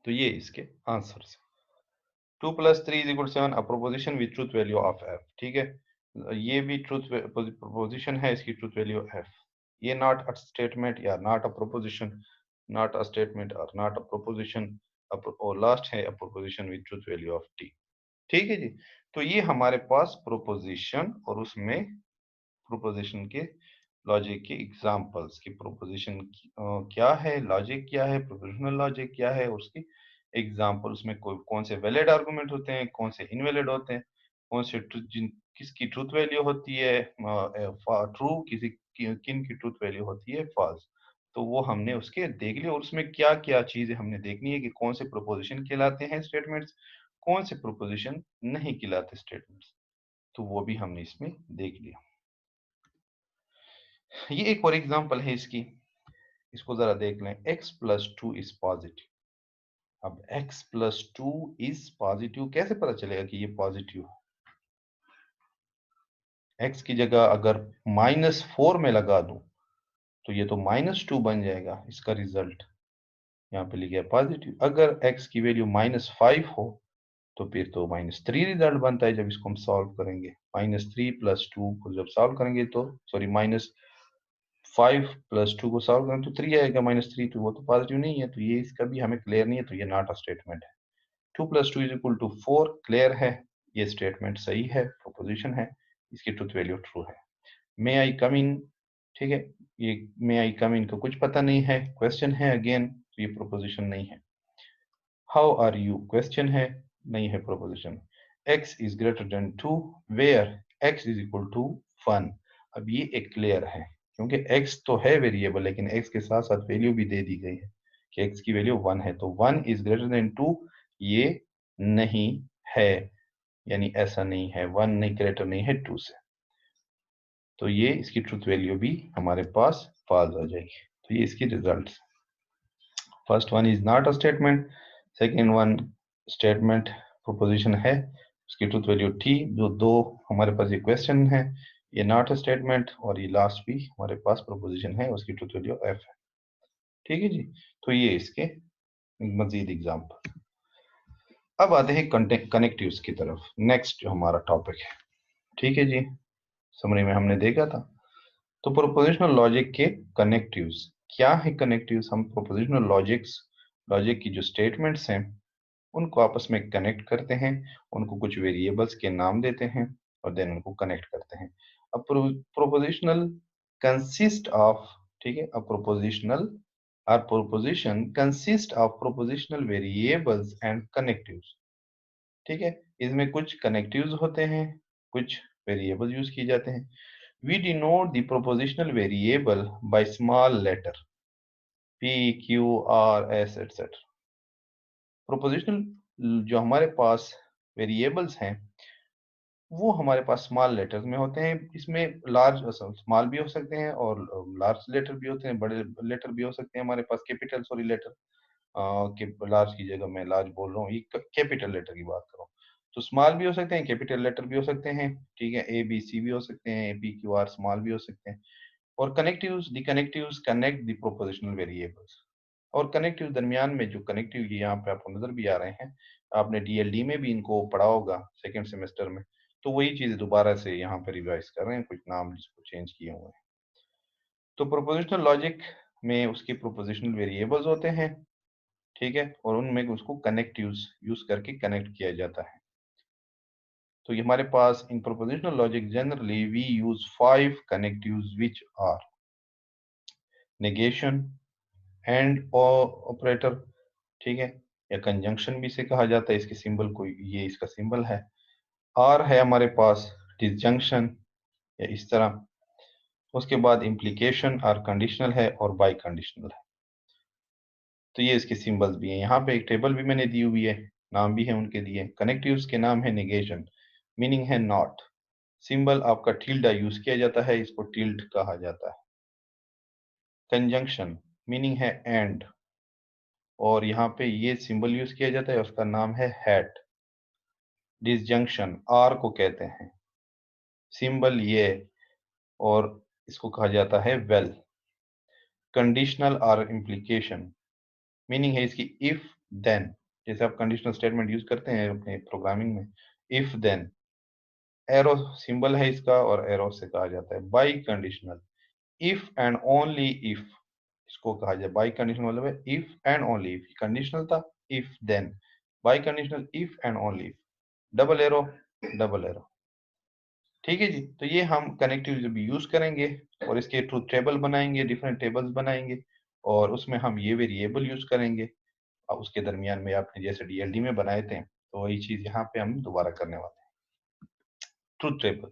Speaker 1: तो ये इसके आंसर है। 2 + 3 = 7, अ proposition with truth value of f, ठीक है। ये भी ट्रूथ प्रोपोजिशन है, इसकी ट्रूथ वैल्यू f। ये नॉट अ स्टेटमेंट या not a proposition, not a statement और नॉट अ प्रोपोजिशन, और लास्ट है अ proposition with truth value of t, ठीक है जी। तो ये हमारे पास प्रोपोजिशन और उसमें प्रोपोजिशन के लॉजिक के एग्जांपल्स की, प्रोपोजिशन क्या है, लॉजिक क्या है, प्रोपोजिशनल लॉजिक क्या है, उसकी एग्जांपल, उसमें कौन से वैलिड आर्गुमेंट होते हैं, कौन से इनवैलिड होते हैं, कौन से किसकी ट्रूथ वैल्यू होती है ट्रू, किन की ट्रूथ वैल्यू होती है फॉल्स। तो वो हमने उसके देख लिए, और उसमें क्या क्या चीजें हमने देखनी है कि कौन से प्रोपोजिशन कहलाते हैं स्टेटमेंट्स, कौन से प्रोपोजिशन नहीं कहलाते स्टेटमेंट्स, तो वो भी हमने इसमें देख लिया। ये एक और एग्जांपल है इसकी, इसको जरा देख लें। x + 2 is positive. अब x + 2 इज पॉजिटिव कैसे पता चलेगा कि ये पॉजिटिव है। x की जगह अगर -4 में लगा दूं तो ये तो -2 बन जाएगा, इसका रिजल्ट यहाँ पे लिखा है पॉजिटिव। अगर x की वैल्यू -5 हो तो फिर तो -3 रिजल्ट बनता है जब इसको हम सॉल्व करेंगे। -3 + 2 को जब सॉल्व करेंगे तो सॉरी -5 + 2 को सॉल्व करें तो 3 आएगा, -3, तो वो तो पॉजिटिव नहीं है, तो ये इसका भी हमें क्लियर नहीं है, तो ये नॉट अ स्टेटमेंट है। 2 + 2 = 4 क्लियर है, ये स्टेटमेंट सही है, प्रोपोजिशन है, इसकी ट्रूथ वैल्यू ट्रू है। मे आई कम इन, ठीक है, ये मे आई कम इन को कुछ पता नहीं है, क्वेश्चन है अगेन, तो ये प्रोपोजिशन नहीं है। हाउ आर यू क्वेश्चन है, नहीं है proposition. x is greater than 2 where x = 1। अब ये एक क्लियर है, क्योंकि x तो है वेरिएबल, लेकिन x के साथ साथ वैल्यू भी दे दी गई है कि x की वैल्यू 1 है, तो 1 इज ग्रेटर देन 2 ये नहीं है, यानी ऐसा नहीं है, 1 नहीं ग्रेटर नहीं है 2 से, तो ये इसकी ट्रूथ वैल्यू भी हमारे पास फॉल्स आ जाएगी। तो ये इसकी result, first one is not a statement, second one statement proposition है, उसकी ट्रूथ वैल्यू थी। जो दो हमारे पास ये क्वेश्चन है, ये नॉट अ स्टेटमेंट, और ये लास्ट भी हमारे पास प्रोपोजिशन है, उसकी ट्रूथ वैल्यू एफ है। ठीक है जी। तो ये इसके मजीद एग्जाम्पल। अब आते हैं कनेक्टिव्स की तरफ, नेक्स्ट जो हमारा टॉपिक है। ठीक है जी, समरी में हमने देखा था। तो प्रोपोजिशनल लॉजिक के कनेक्टिव्स क्या है? कनेक्टिव्स, हम प्रोपोजिशनल लॉजिक की जो स्टेटमेंट्स हैं उनको आपस में कनेक्ट करते हैं, उनको कुछ वेरिएबल्स के नाम देते हैं और देन उनको कनेक्ट करते हैं। अब प्रोपोजिशनल कंसिस्ट ऑफ, ठीक है, अब प्रोपोजिशनल और proposition consist of prepositional variables and connectives. ठीक है, इसमें कुछ कनेक्टिव्स होते हैं, कुछ वेरिएबल यूज किए जाते हैं। We denote the propositional variable by small letter p, q, r, s, etc. Prepositional जो हमारे पास वेरिएबल्स हैं वो हमारे पास स्मॉल लेटर्स में होते हैं। इसमें लार्ज स्मॉल भी हो सकते हैं और लार्ज लेटर भी होते हैं, बड़े लेटर भी हो सकते हैं हमारे पास, कैपिटल सॉरी लेटर के लार्ज की जगह मैं लार्ज बोल रहा हूँ, ये कैपिटल लेटर की बात कर रहा हूँ। तो स्मॉल भी हो सकते हैं, कैपिटल लेटर भी हो सकते हैं। ठीक है, ए बी सी भी हो सकते हैं, A P Q are small भी हो सकते हैं। और connectives connect the prepositional variables. और कनेक्टिव दरमियान में जो कनेक्टिव यहाँ पे आपको नजर भी आ रहे हैं, आपने डीएलडी में भी इनको पढ़ा होगा सेकेंड सेमेस्टर में। तो वही चीजें दोबारा से यहाँ पे रिवाइज कर रहे हैं, कुछ नाम जिसको चेंज किए हुए हैं। तो प्रोपोजिशनल लॉजिक में उसके प्रोपोजिशनल वेरिएबल्स होते हैं, ठीक है, और उनमें उसको कनेक्टिव्स यूज करके कनेक्ट किया जाता है। तो ये हमारे पास in propositional logic generally we use 5 connectives which are negation, and operator, ठीक है, या कंजंक्शन भी इसे कहा जाता है, इसके सिंबल को, ये इसका सिंबल है। आर है हमारे पास डिसजंक्शन, या इस तरह। उसके बाद इम्प्लीकेशन और कंडीशनल है और बाई कंडीशनल है। तो ये इसके सिंबल्स भी हैं। यहाँ पे एक टेबल भी मैंने दी हुई है, नाम भी है उनके दिए। कनेक्टिव्स के नाम है नेगेशन, मीनिंग है नॉट। सिंबल आपका टिल्डा यूज किया जाता है, इसको टिल्ड कहा जाता है। कंजंक्शन मीनिंग है एंड, और यहाँ पे ये सिंबल यूज किया जाता है, उसका नाम है हैट। डिसजंक्शन आर को कहते हैं, सिंबल ये, और इसको कहा जाता है वेल। कंडीशनल और इम्प्लीकेशन मीनिंग है इसकी इफ देन, जैसे आप कंडीशनल स्टेटमेंट यूज करते हैं अपने प्रोग्रामिंग में, इफ देन। एरो सिंबल है इसका, और एरो से कहा जाता है biconditional, if and only if, इसको कहा जाए बाई कंडीशनल, मतलब है if and only if. Conditional था, if then. Biconditional if and only if. Double arrow, double arrow. ठीक है जी। तो ये हम कनेक्टिव जब यूज करेंगे और इसके ट्रूथ टेबल बनाएंगे, डिफरेंट टेबल्स बनाएंगे, और उसमें हम ये वेरिएबल यूज करेंगे। और उसके दरमियान में आपने जैसे डीएलडी में बनाए थे, तो वही चीज यहाँ पे हम दोबारा करने वाले हैं। ट्रूथ टेबल,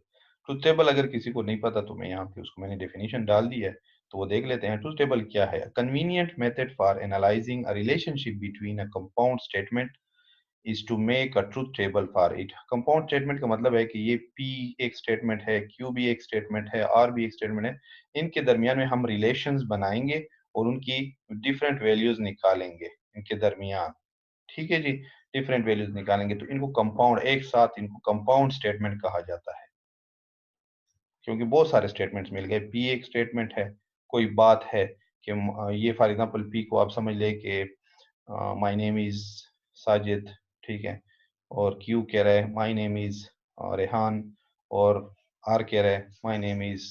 Speaker 1: ट्रूथ टेबल अगर किसी को नहीं पता तो मैं यहाँ पे उसको मैंने डेफिनेशन डाल दी है, तो वो देख लेते हैं। ट्रूथ टेबल क्या है? Convenient method for analysing a relationship between a compound statement is to make a truth table for it. Compound statement का मतलब है कि ये P एक स्टेटमेंट है, Q भी एक स्टेटमेंट है, R भी एक स्टेटमेंट है। इनके दरमियान में हम रिलेशंस बनाएंगे और उनकी डिफरेंट वैल्यूज निकालेंगे इनके दरमियान। ठीक है जी, डिफरेंट वैल्यूज निकालेंगे तो इनको कंपाउंड, एक साथ इनको कंपाउंड स्टेटमेंट कहा जाता है, क्योंकि बहुत सारे स्टेटमेंट्स मिल गए। P एक स्टेटमेंट है, कोई बात है कि ये फॉर एग्जांपल P को आप समझ ले कि माय नेम इज साजिद, ठीक है, और क्यू कह रहा है माय नेम इज रेहान, और आर कह रहा है माय नेम इज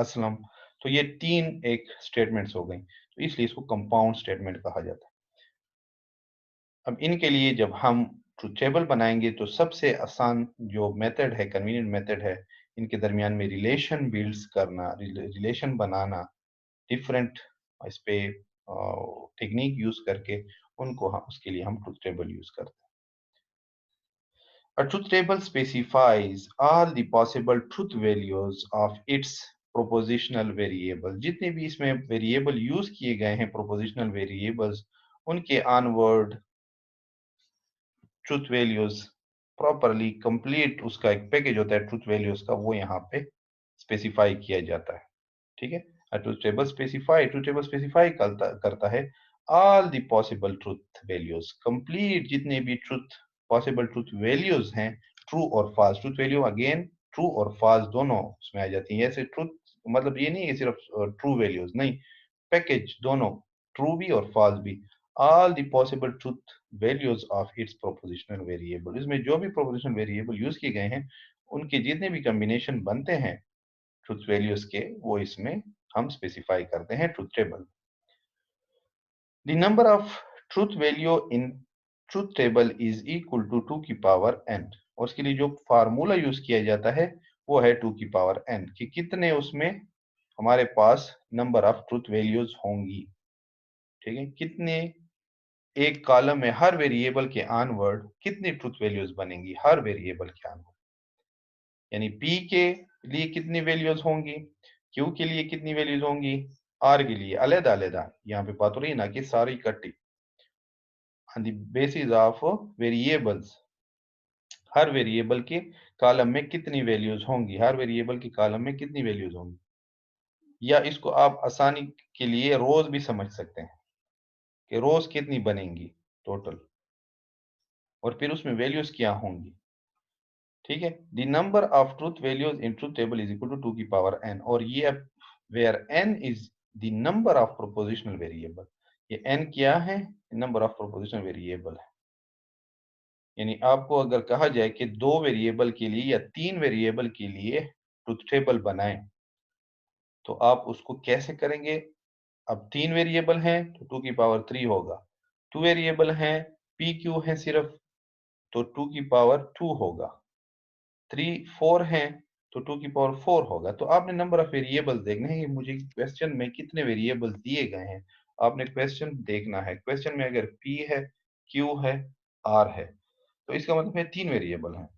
Speaker 1: असलम। तो ये तीन एक स्टेटमेंट्स हो गई, तो इसलिए इसको कंपाउंड स्टेटमेंट कहा जाता है। अब इनके लिए जब हम ट्रूथ टेबल बनाएंगे तो सबसे आसान जो मेथड है, कन्वीनियंट मेथड है, इनके दरमियान में रिलेशन बिल्ड्स करना, रिलेशन बनाना, डिफरेंट इस पे टेक्निक यूज करके उनको हम, उसके लिए हम ट्रूथ टेबल यूज करते हैं। A truth table specifies all the possible truth values of its propositional variable। जितने भी इसमें वेरिएबल यूज किए गए हैं प्रोपोजिशनल वेरिएबल्स, उनके onward truth values properly complete, उसका एक पैकेज होता है ट्रूथ वैल्यूज का, वो यहाँ पे स्पेसिफाई किया जाता है। ठीक है, ट्रूथ टेबल स्पेसिफाई करता है all the possible truth values, complete जितने भी पॉसिबल ट्रूथ वैल्यूज हैं, ट्रू और false. Truth value again true और फॉल्स दोनों उसमें आ जाती हैं। ऐसे ट्रूथ मतलब ये नहीं है सिर्फ ट्रू वैल्यूज, नहीं, पैकेज दोनों, ट्रू भी और फॉल्स भी। All the possible truth values of its prepositional variable, इसमें जो भी प्रोपोजिशनल वेरिएबल यूज किए गए हैं उनके जितने भी कॉम्बिनेशन बनते हैं ट्रूथ वैल्यूज के, वो इसमें हम स्पेसिफाई करते हैं truth table. The number of truth value in truth table is equal to 2 की पावर n, और उसके लिए जो फार्मूला यूज किया जाता है वो है 2 की पावर n, कि कितने उसमें हमारे पास नंबर ऑफ ट्रूथ वैल्यूज होंगी। ठीक है, कितने एक कॉलम में हर वेरिएबल के ऑनवर्ड कितनी ट्रूथ वैल्यूज बनेंगी हर वेरिएबल के ऑनवर्ड, यानी p के लिए कितनी वैल्यूज होंगी, q के लिए कितनी वैल्यूज होंगी, r के लिए अलग अलग, यहाँ पे बात हो रही है ना कि सारी इकट्ठी on the basis of variables, her variable के कॉलम में कितनी वैल्यूज होंगी, हर वेरिएबल के कॉलम में कितनी वैल्यूज होंगी। या इसको आप आसानी के लिए रोज भी समझ सकते हैं कि रोज कितनी बनेंगी टोटल, और फिर उसमें वैल्यूज क्या होंगी। ठीक है, the number of truth values in truth table is equal to 2 की पावर n, और ये where n is the number of propositional variable, ये n क्या है, नंबर ऑफ प्रोपोजिशनल वेरिएबल है। यानी आपको अगर कहा जाए कि 2 वेरिएबल के लिए या 3 वेरिएबल के लिए ट्रूथ टेबल बनाएं, तो आप उसको कैसे करेंगे। अब 3 वेरिएबल हैं तो 2 की पावर 3 होगा, 2 वेरिएबल हैं, p q है सिर्फ, तो 2 की पावर 2 होगा, 3 4 हैं तो 2 की पावर 4 होगा। तो आपने नंबर ऑफ वेरिएबल्स देखने हैं कि मुझे क्वेश्चन में कितने वेरिएबल्स दिए गए हैं, आपने क्वेश्चन देखना है। क्वेश्चन में अगर p है, q है, r है, तो इसका मतलब है 3 वेरिएबल हैं।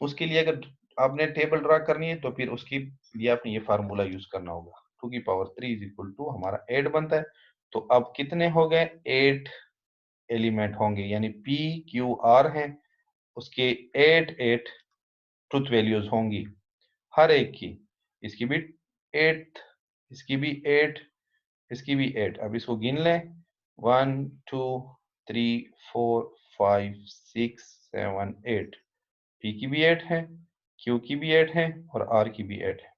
Speaker 1: उसके लिए अगर आपने टेबल ड्रा करनी है तो फिर उसके लिए आपने ये फार्मूला यूज करना होगा, 2 की पावर 3 इज इक्वल टू हमारा 8 बनता है। तो अब कितने हो गए, 8 एलिमेंट होंगे, यानी p q r हैं, उसके 8 ट्रुथ वैल्यूज होंगी हर एक की। इसकी भी 8, इसकी भी 8, इसकी भी 8। अब इसको गिन लें, 1 2 3 4 5 6 7 8, p की भी 8 है, q की भी 8 है और r की भी 8 है।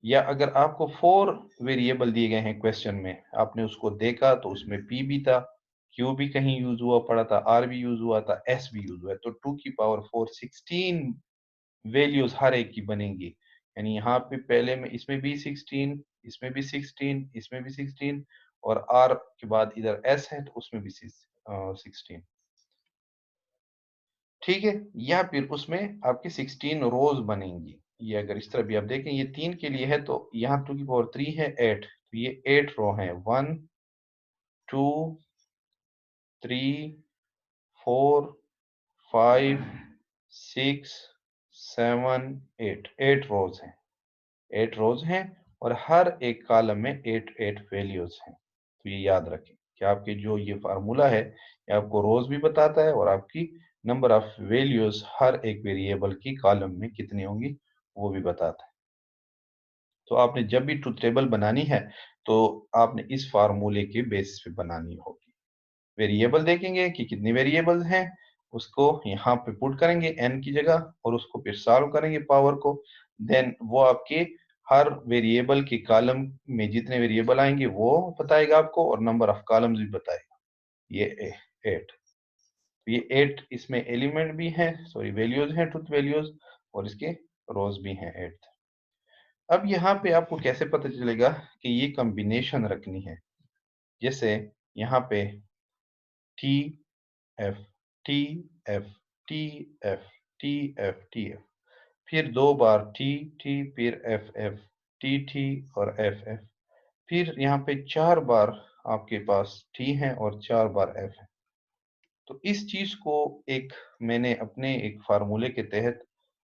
Speaker 1: या अगर आपको 4 वेरिएबल दिए गए हैं क्वेश्चन में, आपने उसको देखा तो उसमें p भी था, q भी कहीं यूज हुआ पड़ा था, r भी यूज हुआ था, s भी यूज हुआ है, तो 2 की पावर 4 16 वैल्यूज हर एक की बनेंगी। यानी यहाँ पे पहले में इसमें भी 16, इसमें भी 16, इसमें भी 16, और r के बाद इधर s है तो उसमें भी 16। ठीक है, या फिर उसमें आपकी 16 रोज बनेंगी। ये अगर इस तरह भी आप देखें, ये 3 के लिए है तो यहाँ 2 की पावर 3 है 8, तो ये 8 रो है, 1 2 3 4 5 6 7 8, 8 रोज हैं, 8 रोज हैं, और हर एक कॉलम में 8 वैल्यूज हैं। तो ये याद रखें कि आपके जो ये फार्मूला है ये आपको रोज भी बताता है और आपकी नंबर ऑफ वैल्यूज हर एक वेरिएबल की कॉलम में कितनी होंगी वो भी बताता है। तो आपने जब भी ट्रुथ टेबल बनानी है तो आपने इस फार्मूले के बेसिस पे बनानी होगी। वेरिएबल देखेंगे कि कितनी वेरिएबल्स हैं, उसको यहाँ पे पुट करेंगे n की जगह और उसको फिर सॉल्व करेंगे पावर को, देन वो आपके हर वेरिएबल के कॉलम में जितने वेरिएबल आएंगे वो बताएगा आपको, और नंबर ऑफ कॉलम्स भी बताएगा। ये 8, ये 8 इसमें एलिमेंट भी हैं, सॉरी वैल्यूज हैं, ट्रुथ वैल्यूज, और इसके रोज भी हैं 8। अब यहाँ पे आपको कैसे पता चलेगा कि ये कॉम्बिनेशन रखनी है। जैसे यहाँ पे T F T F T F T F T F, फिर 2 बार टी टी, फिर एफ एफ टी टी और एफ एफ, फिर यहाँ पे 4 बार आपके पास टी है और 4 बार एफ है। तो इस चीज को एक मैंने अपने एक फार्मूले के तहत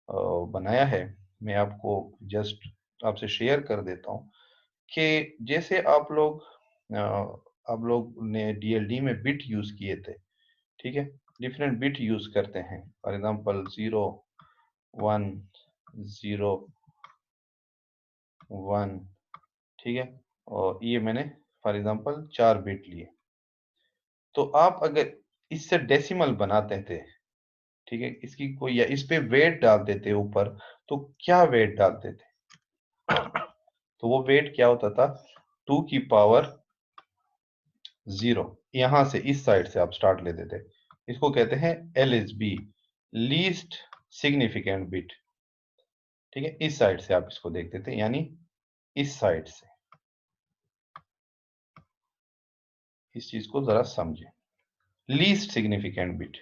Speaker 1: बनाया है, मैं आपको जस्ट आपसे शेयर कर देता हूँ कि जैसे आप लोग ने डीएलडी में बिट यूज किए थे, ठीक है, डिफरेंट बिट यूज करते हैं, फॉर एग्जांपल 0 1 0 1, ठीक है, और ये मैंने फॉर एग्जांपल 4 बिट लिए, तो आप अगर इससे डेसिमल बनाते थे, ठीक है, इसकी कोई या इस पे वेट डाल देते ऊपर, तो क्या वेट डालते थे? तो वो वेट क्या होता था? 2 की पावर 0। यहां से इस साइड से आप स्टार्ट लेते थे, इसको कहते हैं LSB, लीस्ट सिग्निफिकेंट बिट। ठीक है, इस साइड से आप इसको देखते थे, यानी इस साइड से। इस चीज को जरा समझें, लीस्ट सिग्निफिकेंट बिट।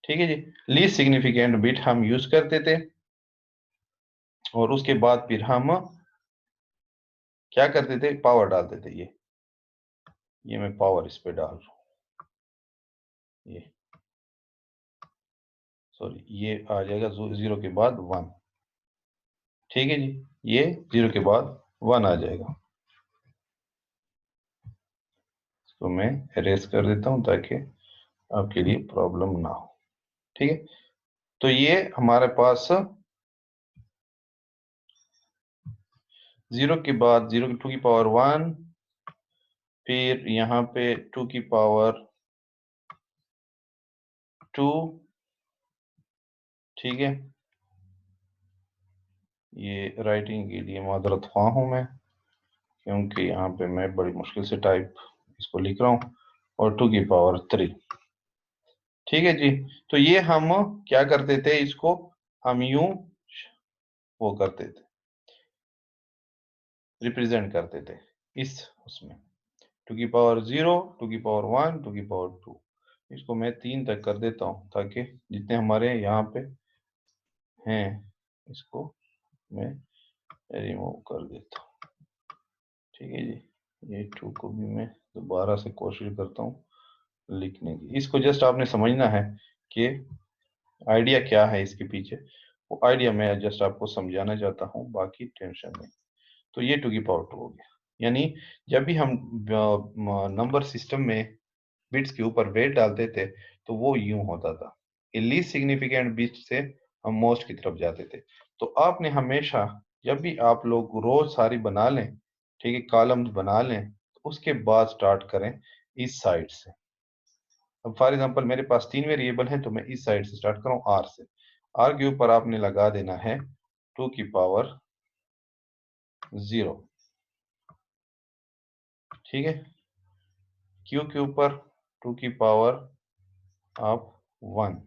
Speaker 1: ठीक है जी, लीस्ट सिग्निफिकेंट बिट हम यूज करते थे, और उसके बाद फिर हम क्या करते थे? पावर डालते थे। ये मैं पावर इस पे डाल रहा हूं, ये सॉरी, ये आ जाएगा 0 के बाद 1। ठीक है जी, ये 0 के बाद 1 आ जाएगा। तो मैं एरेज कर देता हूं ताकि आपके लिए प्रॉब्लम ना हो। ठीक है, तो ये हमारे पास 0 के बाद 0 की 2 की पावर 1, फिर यहाँ पे 2 की पावर 2। ठीक है, ये राइटिंग के लिए माजरत ख्वाह हूं मैं, क्योंकि यहाँ पे मैं बड़ी मुश्किल से टाइप इसको लिख रहा हूँ, और 2 की पावर 3। ठीक है जी, तो ये हम क्या करते थे? इसको हम यूं वो करते थे, रिप्रेजेंट करते थे इस उसमें 2 की पावर 0, 2 की पावर 1, 2 की पावर 2। इसको मैं 3 तक कर देता हूँ ताकि जितने हमारे यहाँ पे हैं, इसको मैं रिमूव कर देता हूँ। ठीक है जी, ये 2 को भी मैं दोबारा से कोशिश करता हूँ लिखने की। इसको जस्ट आपने समझना है कि आइडिया क्या है इसके पीछे, वो आइडिया मैं जस्ट आपको समझाना चाहता हूँ, बाकी टेंशन नहीं। तो ये 2 की पावर 2 हो गया, यानी जब भी हम नंबर सिस्टम में बिट्स के ऊपर वेट डालते थे, तो वो यूं होता था, लीस्ट सिग्निफिकेंट बिट से हम मोस्ट की तरफ जाते थे। तो आपने हमेशा, जब भी आप लोग रोज सारी बना लें, ठीक है, कॉलम्स बना लें, तो उसके बाद स्टार्ट करें इस साइड से। अब फॉर एग्जांपल मेरे पास 3 वेरिएबल हैं, तो मैं इस साइड से स्टार्ट कर रहा हूँ, आर से। आर के ऊपर आपने लगा देना है 2 की पावर 0। ठीक है, क्यू के ऊपर 2 की पावर आप 1,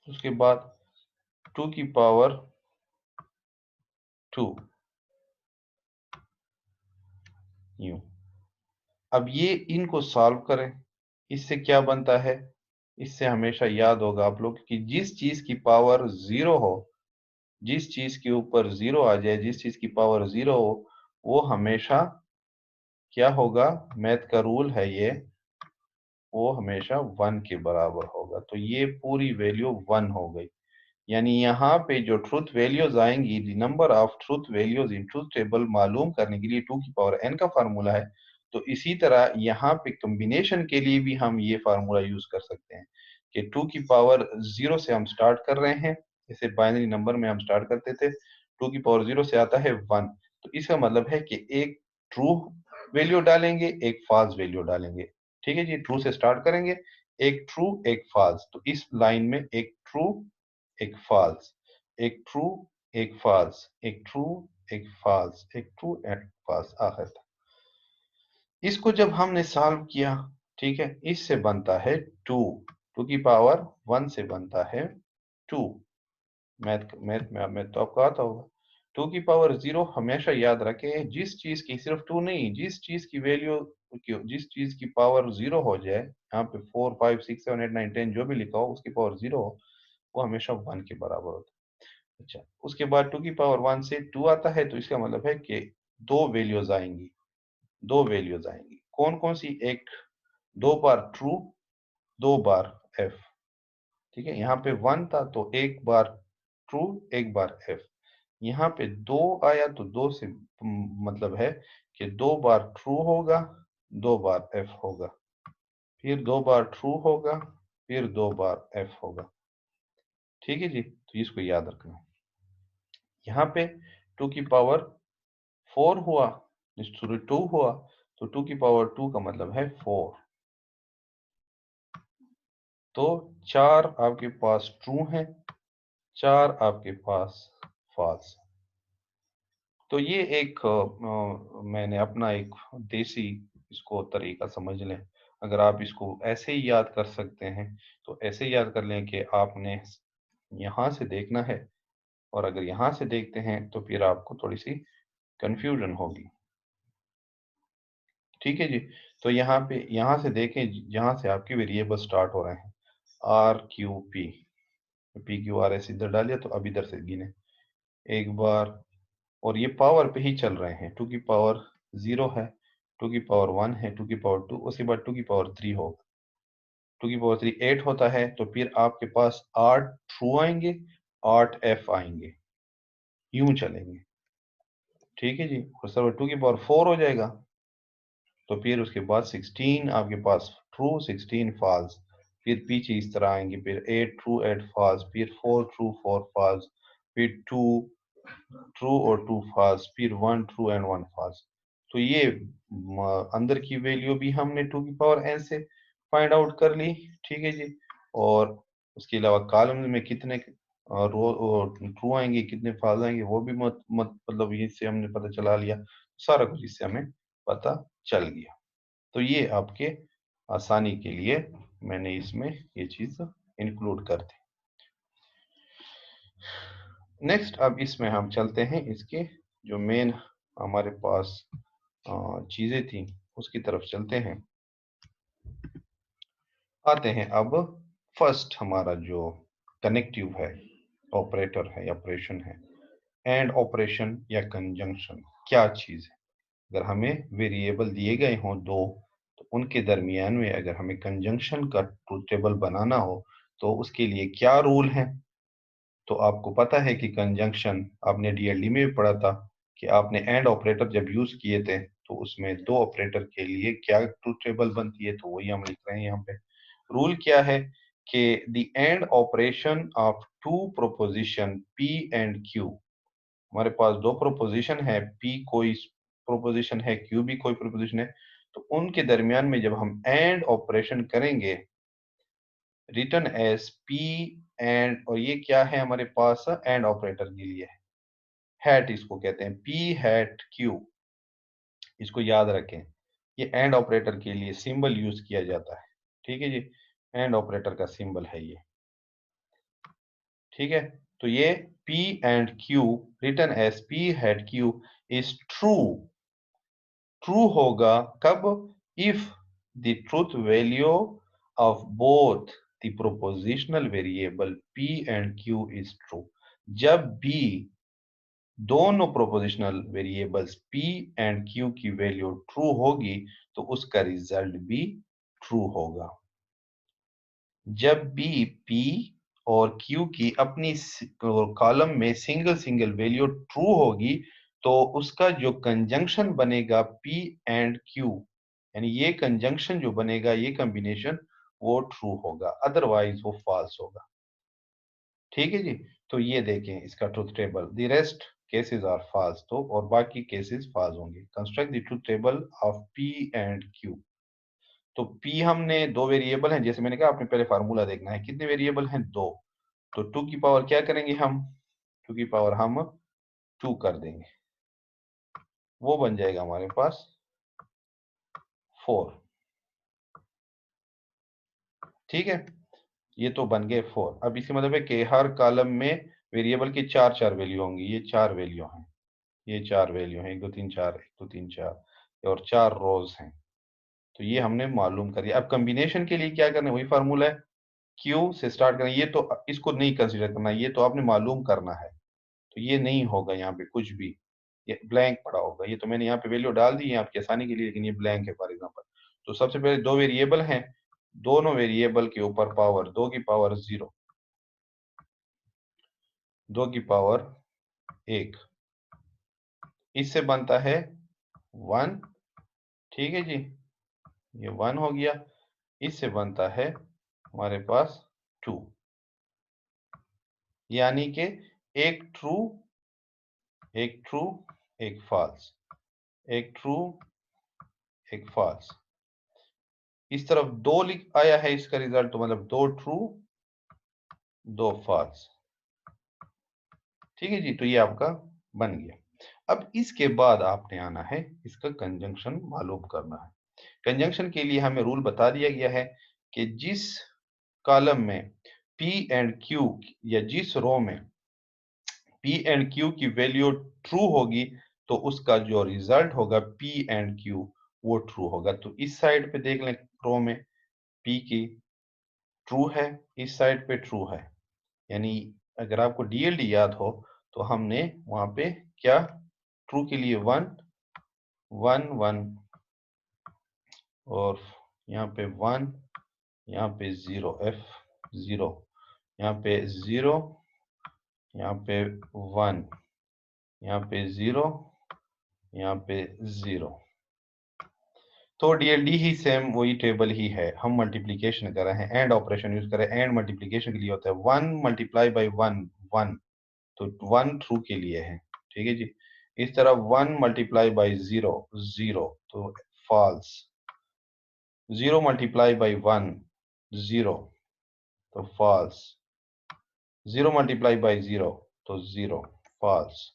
Speaker 1: उसके बाद 2 की पावर 2 यूं। अब ये इनको सॉल्व करें, इससे क्या बनता है? इससे हमेशा याद होगा आप लोग कि जिस चीज की पावर 0 हो, जिस चीज के ऊपर 0 आ जाए, जिस चीज की पावर 0 हो, वो हमेशा क्या होगा? मैथ का रूल है ये, वो हमेशा 1 के बराबर होगा। तो ये पूरी वैल्यू 1 हो गई, यानी यहाँ पे जो ट्रूथ वैल्यूज आएंगी, the number of truth values in truth table मालूम करने के लिए 2 की पावर n का फार्मूला है। तो इसी तरह यहाँ पे कॉम्बिनेशन के लिए भी हम ये फार्मूला यूज कर सकते हैं कि 2 की पावर 0 से हम स्टार्ट कर रहे हैं, जैसे बाइनरी नंबर में हम स्टार्ट करते थे, 2 की पावर 0 से आता है 1। तो इसका मतलब है कि एक ट्रू वैल्यू डालेंगे, एक फॉल्स वैल्यू डालेंगे। ठीक है जी, ट्रू से स्टार्ट करेंगे, एक ट्रू एक फॉल्स। तो इस लाइन में एक ट्रू एक फॉल्स, एक ट्रू एक फॉल्स, एक ट्रू एक फॉल्स, एक ट्रू एक फॉल्स आखिर तक। इसको जब हमने सॉल्व किया, ठीक है, इससे बनता है 2। 2 की पावर 1 से बनता है 2। मैथ मैथ में तो आपको आता होगा। 2 की पावर 0 हमेशा याद रखें, जिस चीज की, सिर्फ 2 नहीं, जिस चीज की वैल्यू, जिस चीज की पावर 0 हो जाए, यहाँ पे 4 5 6 7 8 9 10 जो भी लिखा हो, उसकी पावर 0 हो, वो हमेशा 1 के बराबर होता है। अच्छा, उसके बाद 2 की पावर 1 से 2 आता है, तो इसका मतलब है कि दो वैल्यूज आएंगी, दो वैल्यूज आएंगी। कौन कौन सी? एक, 2 बार ट्रू, 2 बार एफ। ठीक है, यहाँ पे 1 था तो एक बार ट्रू, एक बार एफ। यहाँ पे 2 आया तो 2 से मतलब है कि 2 बार ट्रू होगा, 2 बार एफ होगा, फिर 2 बार ट्रू होगा, फिर 2 बार एफ होगा। ठीक है जी, तो इसको याद रखना। यहाँ पे 2 की पावर 4 हुआ, शुरू 2 हुआ तो 2 की पावर 2 का मतलब है 4। तो 4 आपके पास ट्रू हैं, 4 आपके पास फॉल्स। तो ये एक मैंने अपना एक देसी इसको तरीका समझ लें। अगर आप इसको ऐसे ही याद कर सकते हैं तो ऐसे ही याद कर लें कि आपने यहाँ से देखना है, और अगर यहाँ से देखते हैं तो फिर आपको थोड़ी सी कंफ्यूजन होगी। ठीक है जी। तो यहाँ पे यहाँ से देखें, जहाँ से आपके वेरिएबल स्टार्ट हो रहे हैं, R Q P, P Q R S इधर डालिए तो अब इधर से गिने एक बार, और ये पावर पे ही चल रहे हैं। 2 की पावर 0 है, 2 की पावर 1 है, 2 की पावर 2, उसके बाद 2 की पावर 3 होगा। 2 की पावर 3 8 होता है, तो फिर आपके पास 8 ट्रू आएंगे, 8 एफ आएंगे, यूं चलेंगे। ठीक है जी। और सर 2 की पावर 4 हो जाएगा, तो फिर उसके बाद 16 आपके पास ट्रू, 16 फॉल्स, फिर पीछे इस तरह आएंगे, फिर 8 ट्रू 8 फॉल्स, फिर 4 ट्रू 4 फॉल्स, फिर 2 ट्रू और 2 फॉल्स, फिर 1 ट्रू एंड 1 फॉल्स। तो ये अंदर की वैल्यू भी हमने 2 की पावर n से फाइंड आउट कर ली। ठीक है जी। और उसके अलावा कॉलम में कितने रो ट्रू आएंगे, कितने फॉल्स आएंगे, वो भी मतलब इससे हमने पता चला लिया। सारा कुछ इससे हमें पता चल गया। तो ये आपके आसानी के लिए मैंने इसमें ये चीज इंक्लूड कर दी। नेक्स्ट अब इसमें हम चलते हैं इसके जो मेन हमारे पास चीजें थी उसकी तरफ चलते हैं। आते हैं अब फर्स्ट हमारा जो कनेक्टिव है, ऑपरेटर है, ऑपरेशन है, एंड ऑपरेशन या कंजंक्शन क्या चीज है। अगर हमें वेरिएबल दिए गए हों दो, तो उनके दरमियान में अगर हमें कंजंक्शन का ट्रुथ टेबल बनाना हो तो उसके लिए क्या रूल है। तो आपको पता है कि कंजंक्शन आपने डीएलडी में भी पढ़ा था कि आपने एंड ऑपरेटर जब यूज किए थे तो उसमें दो ऑपरेटर के लिए क्या ट्रुथ टेबल बनती है, तो वही हम लिख रहे हैं यहाँ पे। रूल क्या है कि the and operation of two proposition P and Q, हमारे पास दो प्रोपोजिशन है, पी कोई प्रोपोजिशन है, क्यू भी कोई प्रोपोजिशन है, तो उनके दरमियान में जब हम एंड ऑपरेशन करेंगे, रिटर्न एज पी एंड, और ये क्या है हमारे पास एंड ऑपरेटर के लिए हैट इसको कहते हैं, पी हैट क्यू, इसको याद रखें। ये एंड ऑपरेटर के लिए सिंबल यूज किया जाता है। ठीक है जी। एंड ऑपरेटर का सिंबल है ये। ठीक है। तो ये P and Q return as P hat Q is true. True होगा कब? If the truth value of both the propositional variable P and Q is true. जब भी दोनों propositional variables P and Q की वैल्यू ट्रू होगी तो उसका रिजल्ट भी ट्रू होगा। जब भी P और Q की अपनी कॉलम में सिंगल सिंगल वैल्यू ट्रू होगी तो उसका जो कंजंक्शन बनेगा P एंड Q, यानी ये कंजंक्शन जो बनेगा, ये कॉम्बिनेशन, वो ट्रू होगा, अदरवाइज वो फॉल्स होगा। ठीक है जी। तो ये देखें इसका truth table, the rest cases are false, तो और बाकी केसेस फॉल्स होंगे। Construct the truth table of P and Q। तो P हमने दो वेरिएबल हैं, जैसे मैंने कहा आपने पहले फार्मूला देखना है, कितने वेरिएबल हैं? दो। तो 2 की पावर क्या करेंगे हम? 2 की पावर हम 2 कर देंगे, वो बन जाएगा हमारे पास 4। ठीक है। ये तो बन गए 4। अब इसका मतलब है कि हर कॉलम में वेरिएबल की चार चार वैल्यू होंगी। ये चार वैल्यू हैं, ये चार वैल्यू हैं, 1 2 3 4, 1 2 3 4, और चार रोज हैं। तो ये हमने मालूम कर दिया। अब कॉम्बिनेशन के लिए क्या करना है? वही फार्मूला है, क्यू से स्टार्ट करना। ये तो इसको नहीं कंसीडर करना, ये तो आपने मालूम करना है। तो ये नहीं होगा यहाँ पे कुछ भी, ये ब्लैंक पड़ा होगा। ये तो मैंने यहाँ पे वैल्यू डाल दी है आपकी आसानी के लिए, लेकिन ये ब्लैंक है फॉर एग्जांपल। तो सबसे पहले दो वेरिएबल हैं, दोनों वेरिएबल के ऊपर पावर, 2 की पावर 0, 2 की पावर 1, इससे बनता है 1। ठीक है जी। ये 1 हो गया। इससे बनता है हमारे पास 2, यानी कि एक ट्रू, एक ट्रू, एक फॉल्स। एक ट्रू, एक फॉल्स। इस तरफ 2 लिख आया है इसका रिजल्ट, तो मतलब 2 ट्रू 2 फॉल्स। ठीक है जी, तो ये आपका बन गया। अब इसके बाद आपने आना है इसका कंजंक्शन मालूम करना है। कंजंक्शन के लिए हमें रूल बता दिया गया है कि जिस कॉलम में P एंड Q या जिस रो में P एंड Q की वैल्यू ट्रू होगी तो उसका जो रिजल्ट होगा P एंड Q वो ट्रू होगा। तो इस साइड पे देख लें, रो में P की ट्रू है, इस साइड पे ट्रू है। यानी अगर आपको डीएलडी याद हो तो हमने वहां पे क्या, ट्रू के लिए 1 1 1 और यहाँ पे 1, यहाँ पे 0 F 0, यहाँ पे 0, यहाँ पे 1, यहाँ पे 0, यहाँ पे 0। तो डीएलडी ही सेम वही टेबल ही है। हम मल्टीप्लीकेशन कर रहे हैं, एंड ऑपरेशन यूज कर रहे हैं। एंड मल्टीप्लीकेशन के लिए होता है 1 मल्टीप्लाई बाई 1 1, तो 1 ट्रू के लिए है। ठीक है जी। इस तरह 1 मल्टीप्लाई बाई 0 0, तो फॉल्स। 0 मल्टीप्लाई बाई 1 0, तो फॉल्स। 0 मल्टीप्लाई बाई 0 तो 0, फॉल्स।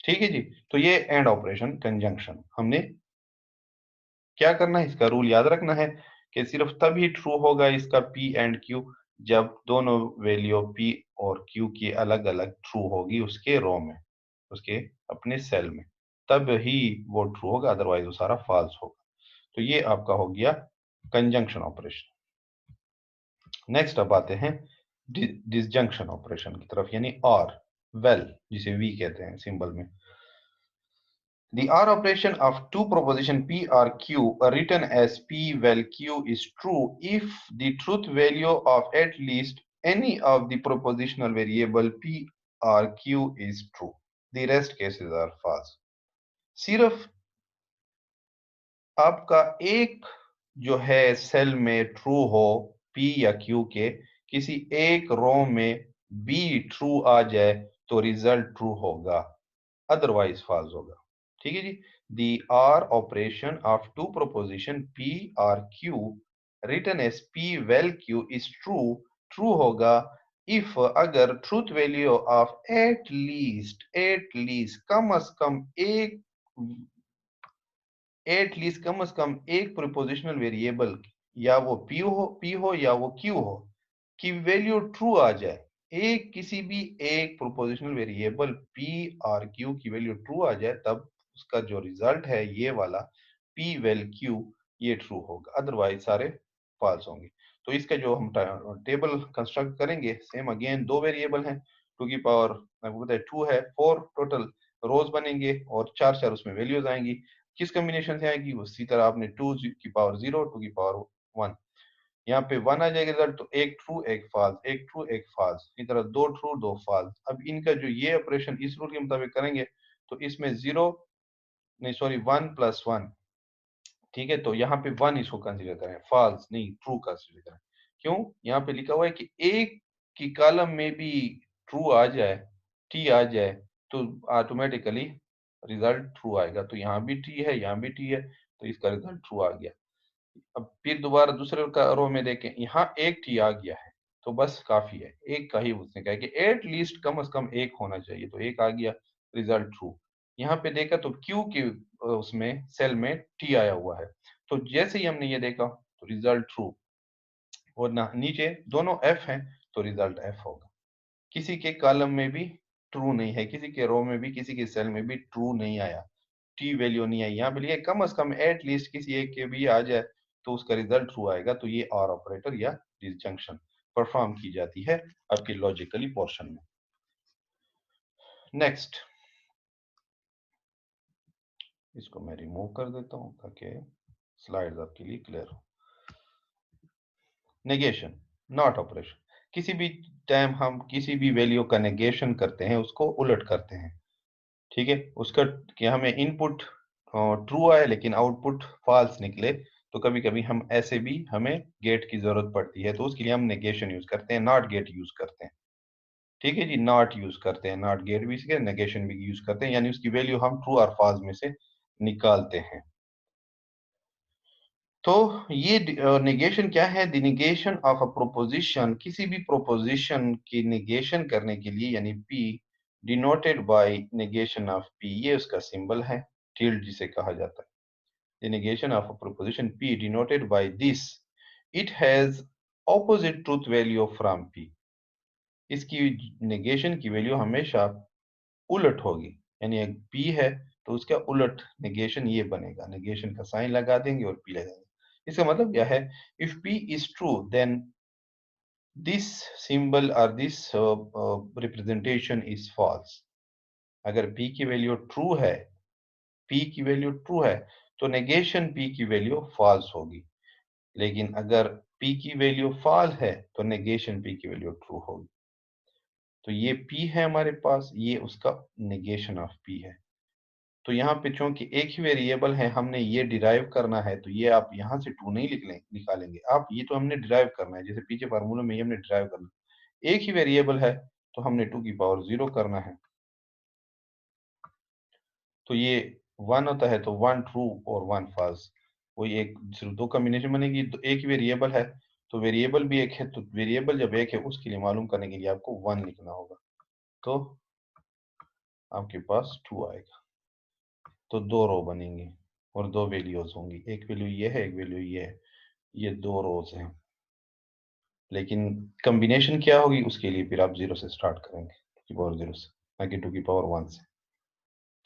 Speaker 1: ठीक है जी। तो ये एंड ऑपरेशन कंजंक्शन हमने क्या करना है, इसका रूल याद रखना है कि सिर्फ तभी ट्रू होगा इसका P एंड Q जब दोनों वैल्यू P और Q की अलग अलग ट्रू होगी उसके रो में, उसके अपने सेल में, तब ही वो ट्रू होगा, अदरवाइज वो सारा फॉल्स होगा। तो ये आपका हो गया कंजंक्शन ऑपरेशन। नेक्स्ट अब आते हैं डिसजंक्शन ऑपरेशन की तरफ, यानी और, वेल जिसे वी कहते हैं सिंबल में। The OR operation of two proposition P or Q are written as P vel Q is true if the truth value of at least any of the propositional variable P or Q is true. The rest cases are false. सिर्फ आपका एक जो है cell में true हो P या Q के, किसी एक रो में B ट्रू आ जाए तो रिजल्ट ट्रू होगा, अदरवाइज फॉल्स होगा। ठीक है जी। The OR operation of two proposition P or Q written as P vel Q is true, true होगा if अगर truth value of at least कम से कम एक प्रीपोजिशनल वेरिएबल, या वो P हो या वो Q हो, की वैल्यू ट्रू आ जाए। एक किसी भी एक प्रोपोजिशनल वेरिएबल P और Q की वैल्यू ट्रू आ जाए, तब उसका जो रिजल्ट है ये वाला P वेल Q ये ट्रू होगा, अदरवाइज सारे फॉल्स होंगे। तो इसका जो हम टेबल कंस्ट्रक्ट करेंगे, सेम अगेन दो वेरिएबल हैं, 2 की पावर आपको पता है 2 है, 4 टोटल रोज बनेंगे और 4 4 उसमें वैल्यूज आएंगी। किस कॉम्बिनेशन से आएगी, उसी तरह आपने 2 की पावर 0, 2 की पावर 1, यहाँ पे 1 आ जाएगा रिजल्ट, तो एक ट्रू एक फॉल्स, एक ट्रू एक फॉल्स, इस तरह 2 ट्रू 2 फॉल्स। अब इनका जो ये ऑपरेशन इस रूल के मुताबिक करेंगे तो इसमें 0 नहीं सॉरी 1 प्लस 1, ठीक है, तो यहाँ पे 1 इसको कंसीडर करें, फॉल्स नहीं ट्रू कंसीडर करें। क्यों, यहाँ पे लिखा हुआ है कि एक की कॉलम में भी ट्रू आ जाए, टी आ जाए, तो ऑटोमेटिकली रिजल्ट ट्रू आएगा। तो यहाँ भी टी है, यहाँ भी टी है, तो इसका रिजल्ट ट्रू आ गया। अब फिर दोबारा दूसरे का रो में देखें, यहाँ एक टी आ गया है, तो बस काफी है, एक का ही उसने कहा कि एट लीस्ट कम से कम एक होना चाहिए, तो एक आ गया, रिजल्ट ट्रू। यहाँ पे देखा तो क्यू के उसमें सेल में टी आया हुआ है, तो जैसे ही हमने ये देखा तो रिजल्ट ट्रू, और ना नीचे दोनों एफ हैं तो रिजल्ट एफ होगा। किसी के कॉलम में भी ट्रू नहीं है, किसी के रो में भी, किसी के सेल में भी ट्रू नहीं आया, टी वैल्यू नहीं आई। यहाँ पे लिखा कम से कम एट लीस्ट किसी एक के भी आ जाए तो उसका रिजल्ट ट्रू आएगा। तो ये और ऑपरेटर या डिसजंक्शन परफॉर्म की जाती है आपके लॉजिकली पोर्शन में। नेक्स्ट, इसको मैं रिमूव कर देता हूं ताकि स्लाइड्स आपके लिए क्लियर हो। नेगेशन, नॉट ऑपरेशन, किसी भी टाइम हम किसी भी वैल्यू का नेगेशन करते हैं, उसको उलट करते हैं। ठीक है, उसका कि हमें इनपुट ट्रू आए लेकिन आउटपुट फॉल्स निकले, तो कभी कभी हम ऐसे भी हमें गेट की जरूरत पड़ती है, तो उसके लिए हम नेगेशन यूज करते हैं, नॉट गेट यूज करते हैं। ठीक है जी, नॉट यूज करते हैं, नॉट गेट भी, नेगेशन भी यूज करते हैं, यानी उसकी वैल्यू हम ट्रू और फॉल्स में से निकालते हैं। तो ये नेगेशन क्या है? The negation of a proposition, किसी भी प्रोपोजिशन की नेगेशन करने के लिए, यानी P denoted by negation of P, ये उसका सिंबल है, टिल्ड जिसे कहा जाता है। The negation of a proposition P denoted by this, it has opposite truth value from P. इसकी नेगेशन की वैल्यू हमेशा उलट होगी, यानी एक पी है तो उसका उलट नेगेशन ये बनेगा, नेगेशन का साइन लगा देंगे और पी लगाएंगे। इसका मतलब क्या है? If P is true then this symbol और दिस रिप्रेजेंटेशन इज फॉल्स। अगर पी की वैल्यू ट्रू है, पी की वैल्यू ट्रू है, तो नेगेशन पी की वैल्यू फॉल्स होगी। लेकिन अगर पी की वैल्यू फॉल्स है तो नेगेशन पी की वैल्यू ट्रू होगी। तो ये पी है हमारे पास, ये उसका नेगेशन ऑफ पी है। तो यहाँ पे चूंकि एक ही वेरिएबल है, हमने ये डिराइव करना है, तो ये आप यहाँ से टू नहीं निकालेंगे आप, ये तो हमने डिराइव करना है, जैसे पीछे फार्मूले में ये हमने डिराइव करना है। एक ही वेरिएबल है तो हमने 2 की पावर 0 करना है। तो ये 1 होता है तो 1 ट्रू और 1 फॉल्स, कोई एक सिर्फ 2 कॉम्बिनेशन बनेगी। तो एक ही वेरिएबल है तो वेरिएबल भी एक है, तो वेरिएबल जब एक है उसके लिए मालूम करने के लिए आपको 1 लिखना होगा, तो आपके पास 2 आएगा। तो 2 रो बनेंगे और 2 वैल्यूज होंगी, एक वैल्यू ये है, एक वैल्यू ये है, ये 2 रोज हैं। लेकिन कॉम्बिनेशन क्या होगी उसके लिए फिर आप 0 से स्टार्ट करेंगे, 2 की पावर 0 से, ना कि 2 की पावर 1 से।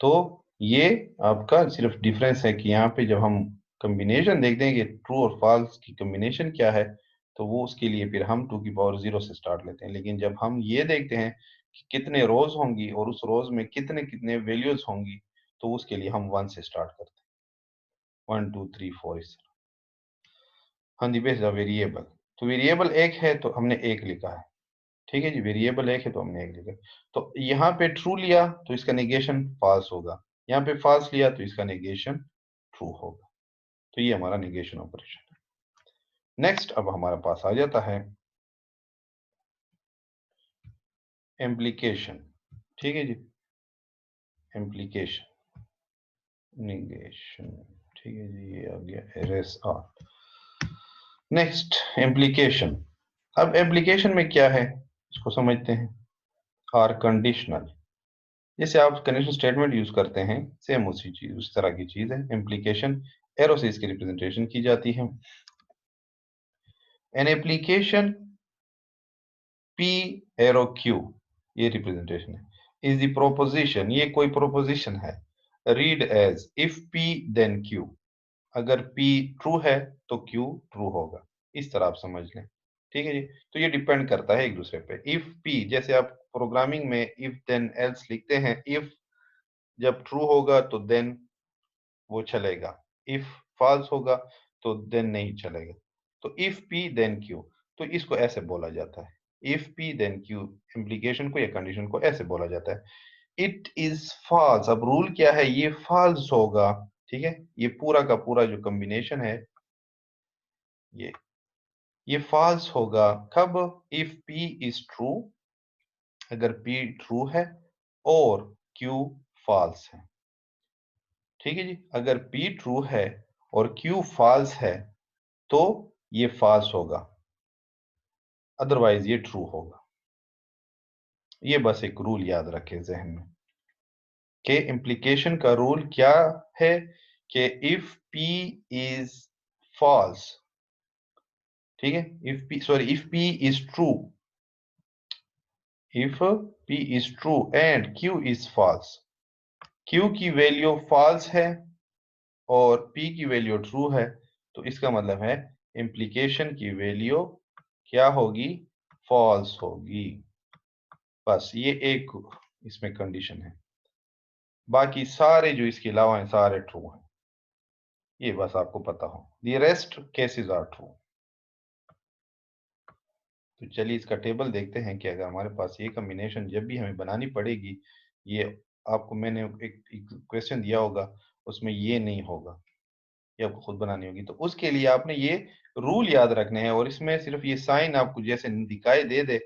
Speaker 1: तो ये आपका सिर्फ डिफरेंस है कि यहाँ पे जब हम कॉम्बिनेशन देखते हैं कि ट्रू और फॉल्स की कॉम्बिनेशन क्या है, तो वो उसके लिए फिर हम 2 की पावर 0 से स्टार्ट लेते हैं। लेकिन जब हम ये देखते हैं कि कितने रोज होंगी और उस रोज में कितने कितने वैल्यूज होंगी, तो उसके लिए हम 1 से स्टार्ट करते हैं, 1 2 3 4 इस तरह। हाँ जी, बेस वेरिएबल, तो वेरिएबल एक है तो हमने एक लिखा है, ठीक है जी, वेरिएबल एक है तो हमने एक लिखा। तो यहाँ पे ट्रू लिया तो इसका नेगेशन फॉल्स होगा, यहाँ पे फॉल्स लिया तो इसका नेगेशन ट्रू होगा। तो ये हमारा नेगेशन ऑपरेशन है। नेक्स्ट अब हमारे पास आ जाता है इम्प्लीकेशन, ठीक है जी, इम्प्लीकेशन, नेगेशन, ठीक है जी, ये आ गया एरएस आर। Next implication. अब इम्प्लीकेशन में क्या है इसको समझते हैं। आर कंडीशनल, जैसे आप कंडीशनल स्टेटमेंट यूज करते हैं, सेम उसी चीज उस तरह की चीज है इम्प्लीकेशन। एरो से इसकी रिप्रेजेंटेशन की जाती है। An application P arrow Q, ये रिप्रेजेंटेशन है, इज द प्रोपोजिशन, ये कोई प्रोपोजिशन है, read as if P then Q, अगर पी ट्रू है तो क्यू ट्रू होगा, इस तरह आप समझ लें, ठीक है जी। तो ये डिपेंड करता है एक दूसरे पे। इफ पी, जैसे आप प्रोग्रामिंग में इफ देन एल्स लिखते हैं, इफ जब ट्रू होगा तो देन वो चलेगा, इफ फॉल्स होगा तो देन नहीं चलेगा। तो इफ पी देन क्यू, तो इसको ऐसे बोला जाता है, if P then Q, implication को या कंडीशन को ऐसे बोला जाता है। इट इज फॉल्स, अब रूल क्या है, ये फॉल्स होगा, ठीक है, ये पूरा का पूरा जो कॉम्बिनेशन है ये ये फॉल्स होगा कब? इफ पी इज ट्रू, अगर पी ट्रू है और क्यू फॉल्स है, ठीक है जी। अगर पी ट्रू है और क्यू फॉल्स है तो ये फॉल्स होगा, अदरवाइज ये ट्रू होगा। ये बस एक रूल याद रखें जहन में कि इम्प्लीकेशन का रूल क्या है कि इफ पी इज फॉल्स, ठीक है, if P sorry if P is true, if P is true and Q is false, Q की वैल्यू फॉल्स है और पी की वैल्यू ट्रू है, तो इसका मतलब है इम्प्लीकेशन की वैल्यू क्या होगी? फॉल्स होगी। बस ये एक इसमें कंडीशन है, बाकी सारे जो इसके अलावा हैं सारे ट्रू हैं, ये बस आपको पता हो, the rest cases are true. तो चलिए इसका टेबल देखते हैं कि अगर हमारे पास ये कॉम्बिनेशन जब भी हमें बनानी पड़ेगी, ये आपको मैंने एक क्वेश्चन दिया होगा उसमें ये नहीं होगा, ये आपको खुद बनानी होगी। तो उसके लिए आपने ये रूल याद रखने हैं, और इसमें सिर्फ ये साइन आपको जैसे दिखाई दे दे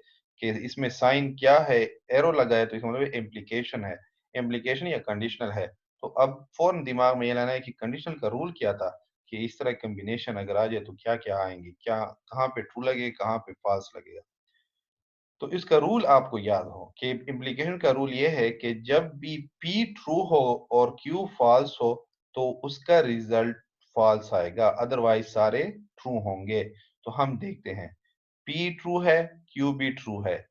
Speaker 1: कि इसमें साइन क्या है, एरो लगा है, तो इसका मतलब इम्प्लीकेशन है, इम्प्लीकेशन या कंडीशनल है, तो अब फौरन दिमाग में ये लाना है कि कंडीशनल का रूल क्या था, कि इस तरह कॉम्बिनेशन अगर आ जाए तो क्या क्या आएंगे, क्या कहाँ पे ट्रू लगेगा, कहाँ पे फॉल्स लगेगा। तो इसका रूल आपको याद हो कि इम्प्लीकेशन का रूल ये है कि जब भी P ट्रू हो और Q फॉल्स हो तो उसका रिजल्ट फॉल्स आएगा, अदरवाइज सारे ट्रू होंगे। तो हम देखते हैं, P ट्रू है, Q भी ट्रू है।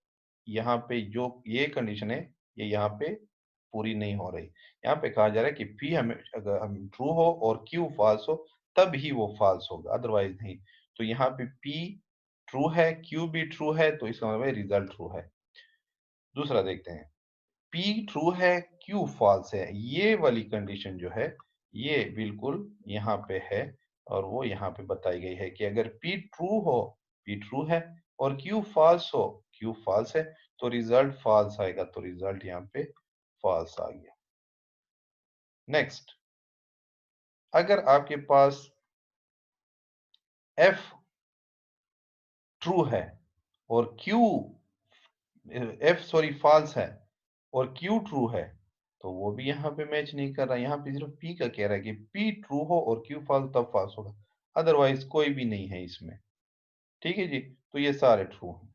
Speaker 1: यहाँ पे जो ये कंडीशन है ये यहाँ पे पूरी नहीं हो रही। यहाँ पे कहा जा रहा है कि P हमें अगर हम ट्रू हो और Q फॉल्स हो तब ही वो फॉल्स होगा, अदरवाइज नहीं। तो यहाँ पे P ट्रू है, Q भी ट्रू है, तो इसका मतलब है रिजल्ट ट्रू है। दूसरा देखते हैं, P ट्रू है, Q फॉल्स है। ये वाली कंडीशन जो है ये बिल्कुल यहाँ पे है और वो यहाँ पे बताई गई है कि अगर P ट्रू हो, P ट्रू है, और Q फॉल्स हो, Q फॉल्स है, तो रिजल्ट फॉल्स आएगा। तो रिजल्ट यहाँ पे फॉल्स आ गया। नेक्स्ट, अगर आपके पास F ट्रू है और फॉल्स है और Q ट्रू है, तो वो भी यहाँ पे मैच नहीं कर रहा। यहाँ पे सिर्फ P का कह रहा है कि P ट्रू हो और Q फॉल्स तब फॉल्स होगा, अदरवाइज कोई भी नहीं है इसमें। ठीक है जी, तो ये सारे ट्रू हैं।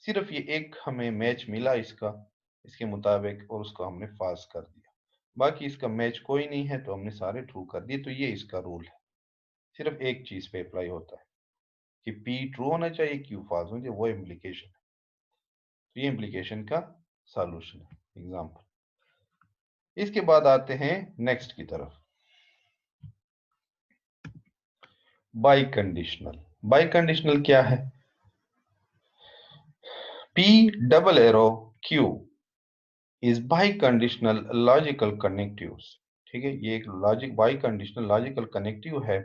Speaker 1: सिर्फ ये एक हमें मैच मिला इसका, इसके मुताबिक, और उसको हमने फॉल्स कर दिया। बाकी इसका मैच कोई नहीं है तो हमने सारे ट्रू कर दिए। तो ये इसका रूल है, सिर्फ एक चीज पे अप्लाई होता है कि P ट्रू होना चाहिए, Q फॉल्स होना चाहिए, वो इम्प्लीकेशन है। तो ये इम्प्लीकेशन का सॉल्यूशन है, एग्जाम्पल। इसके बाद आते हैं नेक्स्ट की तरफ, बाई कंडीशनल। बाई कंडीशनल क्या है? P double arrow Q is biconditional logical connectives. ठीक है, ये एक logic biconditional logical connective है।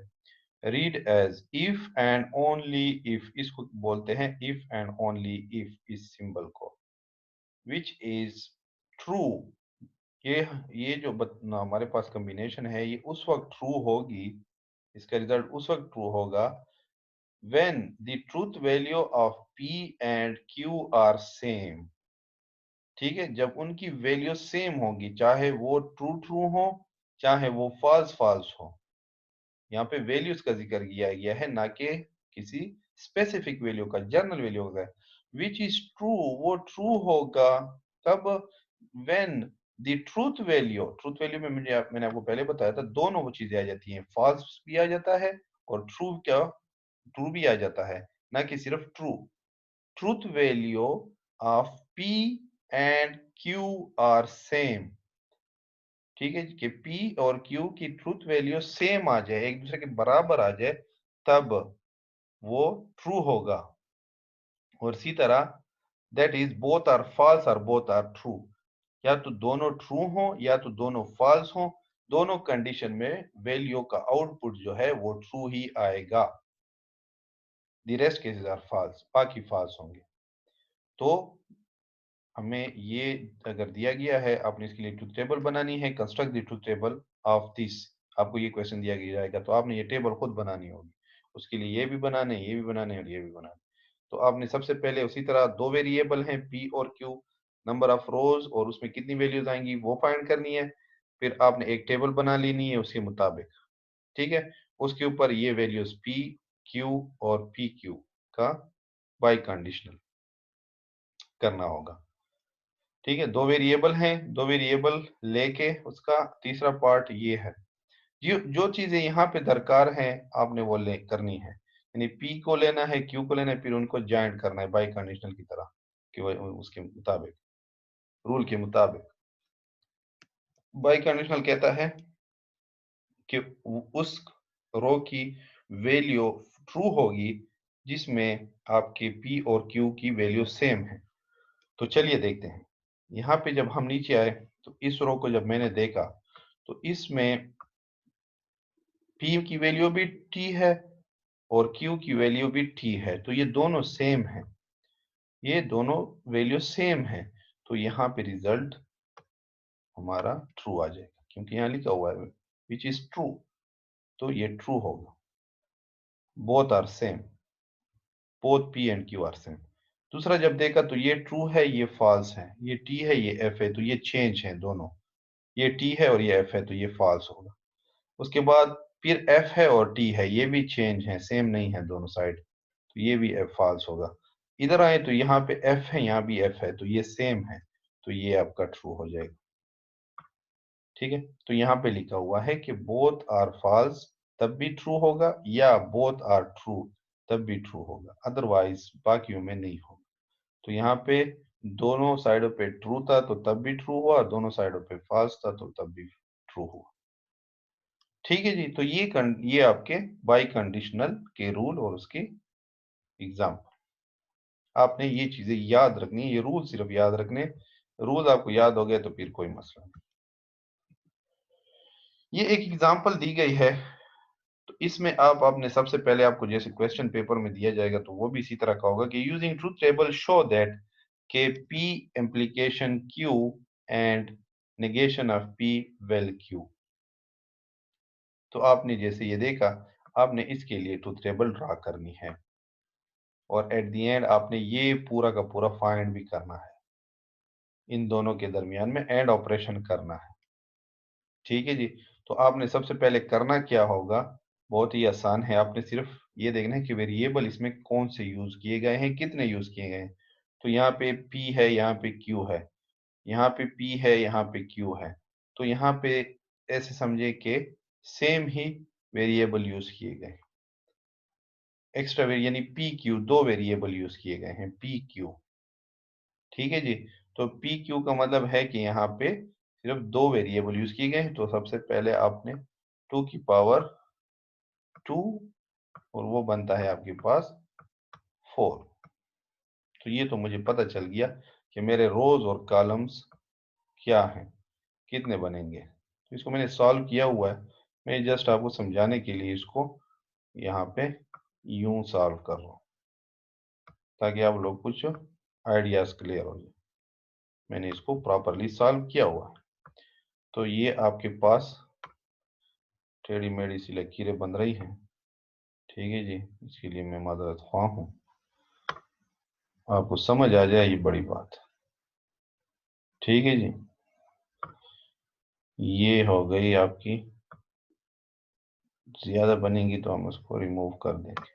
Speaker 1: Read as if and only if, इसको बोलते हैं इफ एंड ओनली इफ, इस सिंबल को, विच इज ट्रू। ये ये जो हमारे पास कॉम्बिनेशन है ये उस वक्त ट्रू होगी, इसका रिजल्ट उस वक्त ट्रू होगा when the truth value of P and Q are same। ठीक है, जब उनकी वैल्यू सेम होगी, चाहे वो ट्रू ट्रू हो चाहे वो फॉल्स फॉल्स हो। यहाँ पे वैल्यूज का जिक्र किया गया है, ना कि किसी स्पेसिफिक वैल्यू का, जनरल वैल्यू का। विच इज ट्रू, वो ट्रू होगा कब? व्हेन द ट्रूथ वैल्यू में मैंने आपको पहले बताया था दोनों वो चीजें आ जाती हैं, फॉल्स भी आ जाता है और ट्रू भी आ जाता है, ना कि सिर्फ true. Truth value of P and Q are same. ठीक है कि P और Q की ट्रूथ वैल्यू सेम आ जाए, एक दूसरे के बराबर आ जाए, तब वो ट्रू होगा। और इसी तरह that is both are false और बोथ आर ट्रू, या तो दोनों ट्रू हो या तो दोनों फॉल्स हो, दोनों कंडीशन में वैल्यू का आउटपुट जो है वो ट्रू ही आएगा। The rest cases are false, बाकी फॉल्स होंगे। तो हमें ये अगर दिया गया है, आपने इसके लिए ट्रूथ टेबल बनानी है, construct the truth table of this. आपको ये क्वेश्चन दिया गया जाएगा तो आपने ये टेबल खुद बनानी होगी। उसके लिए ये भी बनाने, ये भी बनाने और ये भी बनाने। तो आपने सबसे पहले उसी तरह दो वेरिएबल हैं P और Q, नंबर ऑफ रोज और उसमें कितनी वैल्यूज आएंगी वो फाइंड करनी है। फिर आपने एक टेबल बना लेनी है उसके मुताबिक। ठीक है, उसके ऊपर ये वैल्यूज P Q और PQ का बाई कंडीशनल करना होगा। ठीक है, दो वेरिएबल हैं, दो वेरिएबल लेके उसका तीसरा पार्ट ये है। जो जो चीजें यहाँ पे दरकार हैं आपने वो ले करनी है, यानी P को लेना है, Q को लेना है, फिर उनको ज्वाइंट करना है बाई कंडीशनल की तरह, कि वो उसके मुताबिक, रूल के मुताबिक। बाई कंडीशनल कहता है कि उस रो की वैल्यू ट्रू होगी जिसमें आपके P और Q की वैल्यू सेम है। तो चलिए देखते हैं, यहाँ पे जब हम नीचे आए तो इस रो को जब मैंने देखा तो इसमें P की वैल्यू भी T है और Q की वैल्यू भी T है, तो ये दोनों सेम है, ये दोनों वैल्यू सेम है। तो यहाँ पे रिजल्ट हमारा ट्रू आ जाएगा, क्योंकि यहाँ लिखा हुआ है विच इज ट्रू, तो ये ट्रू होगा। Both are same, both P and Q are same. दूसरा जब देखा तो ये ट्रू है, ये फॉल्स है, ये T है, ये F है, तो ये चेंज है दोनों। ये टी है और ये एफ है, तो ये फॉल्स होगा। उसके बाद फिर एफ है और टी है, ये भी चेंज है, सेम नहीं है दोनों साइड, तो ये भी एफ फॉल्स होगा। इधर आए तो यहाँ पे एफ है, यहाँ भी एफ है, तो ये सेम है, तो ये आपका ट्रू हो जाएगा। ठीक है, तो यहाँ पे लिखा हुआ है कि बोथ आर फॉल्स तब भी ट्रू होगा, या बोथ आर ट्रू तब भी ट्रू होगा, अदरवाइज बाकियों में नहीं होगा। तो यहाँ पे दोनों साइडों पे ट्रू था तो तब भी ट्रू हुआ, दोनों साइडों पे फॉल्स था तो तब भी ट्रू हुआ। ठीक है जी, तो ये आपके बाई कंडीशनल के रूल और उसके एग्जाम्पल। आपने ये चीजें याद रखनी है, ये रूल सिर्फ याद रखने, रूल आपको याद हो गए तो फिर कोई मसला नहीं। ये एक एग्जाम्पल दी गई है, तो इसमें आप आपने सबसे पहले, आपको जैसे क्वेश्चन पेपर में दिया जाएगा तो वो भी इसी तरह का होगा कि using truth table show that के P implication Q and negation of P vel Q. तो आपने जैसे ये देखा, आपने इसके लिए ट्रूथ टेबल ड्रा करनी है, और एट दी एंड आपने ये पूरा का पूरा फाइंड भी करना है, इन दोनों के दरमियान में एंड ऑपरेशन करना है। ठीक है जी, तो आपने सबसे पहले करना क्या होगा, बहुत ही आसान है, आपने सिर्फ ये देखना है कि वेरिएबल इसमें कौन से यूज किए गए हैं, कितने यूज किए गए हैं। तो यहाँ पे p है, यहाँ पे q है, यहाँ पे p है, यहाँ पे q है, तो यहाँ पे ऐसे समझे कि सेम ही वेरिएबल यूज किए गए, एक्स्ट्रा यानी पी क्यू, दो वेरिएबल यूज किए गए हैं पी क्यू। ठीक है जी, तो पी क्यू का मतलब है कि यहाँ पे सिर्फ दो वेरिएबल यूज किए गए हैं, तो सबसे पहले आपने 2 की पावर 2, और वो बनता है आपके पास 4। तो ये तो मुझे पता चल गया कि मेरे रोज और कॉलम्स क्या हैं, कितने बनेंगे। तो इसको मैंने सॉल्व किया हुआ है, मैं जस्ट आपको समझाने के लिए इसको यहाँ पे यूं सॉल्व कर रहा हूँ, ताकि आप लोग कुछ आइडियाज क्लियर हो जाए। मैंने इसको प्रॉपरली सॉल्व किया हुआ है। तो ये आपके पास टेढ़ी मेढ़ी सी लकीरें बन रही हैं। ठीक है जी, इसके लिए मैं माजरत ख्वाह हूँ, आपको समझ आ जाए ये बड़ी बात है। ठीक है जी, ये हो गई आपकी, ज्यादा बनेंगी तो हम उसको रिमूव कर देंगे।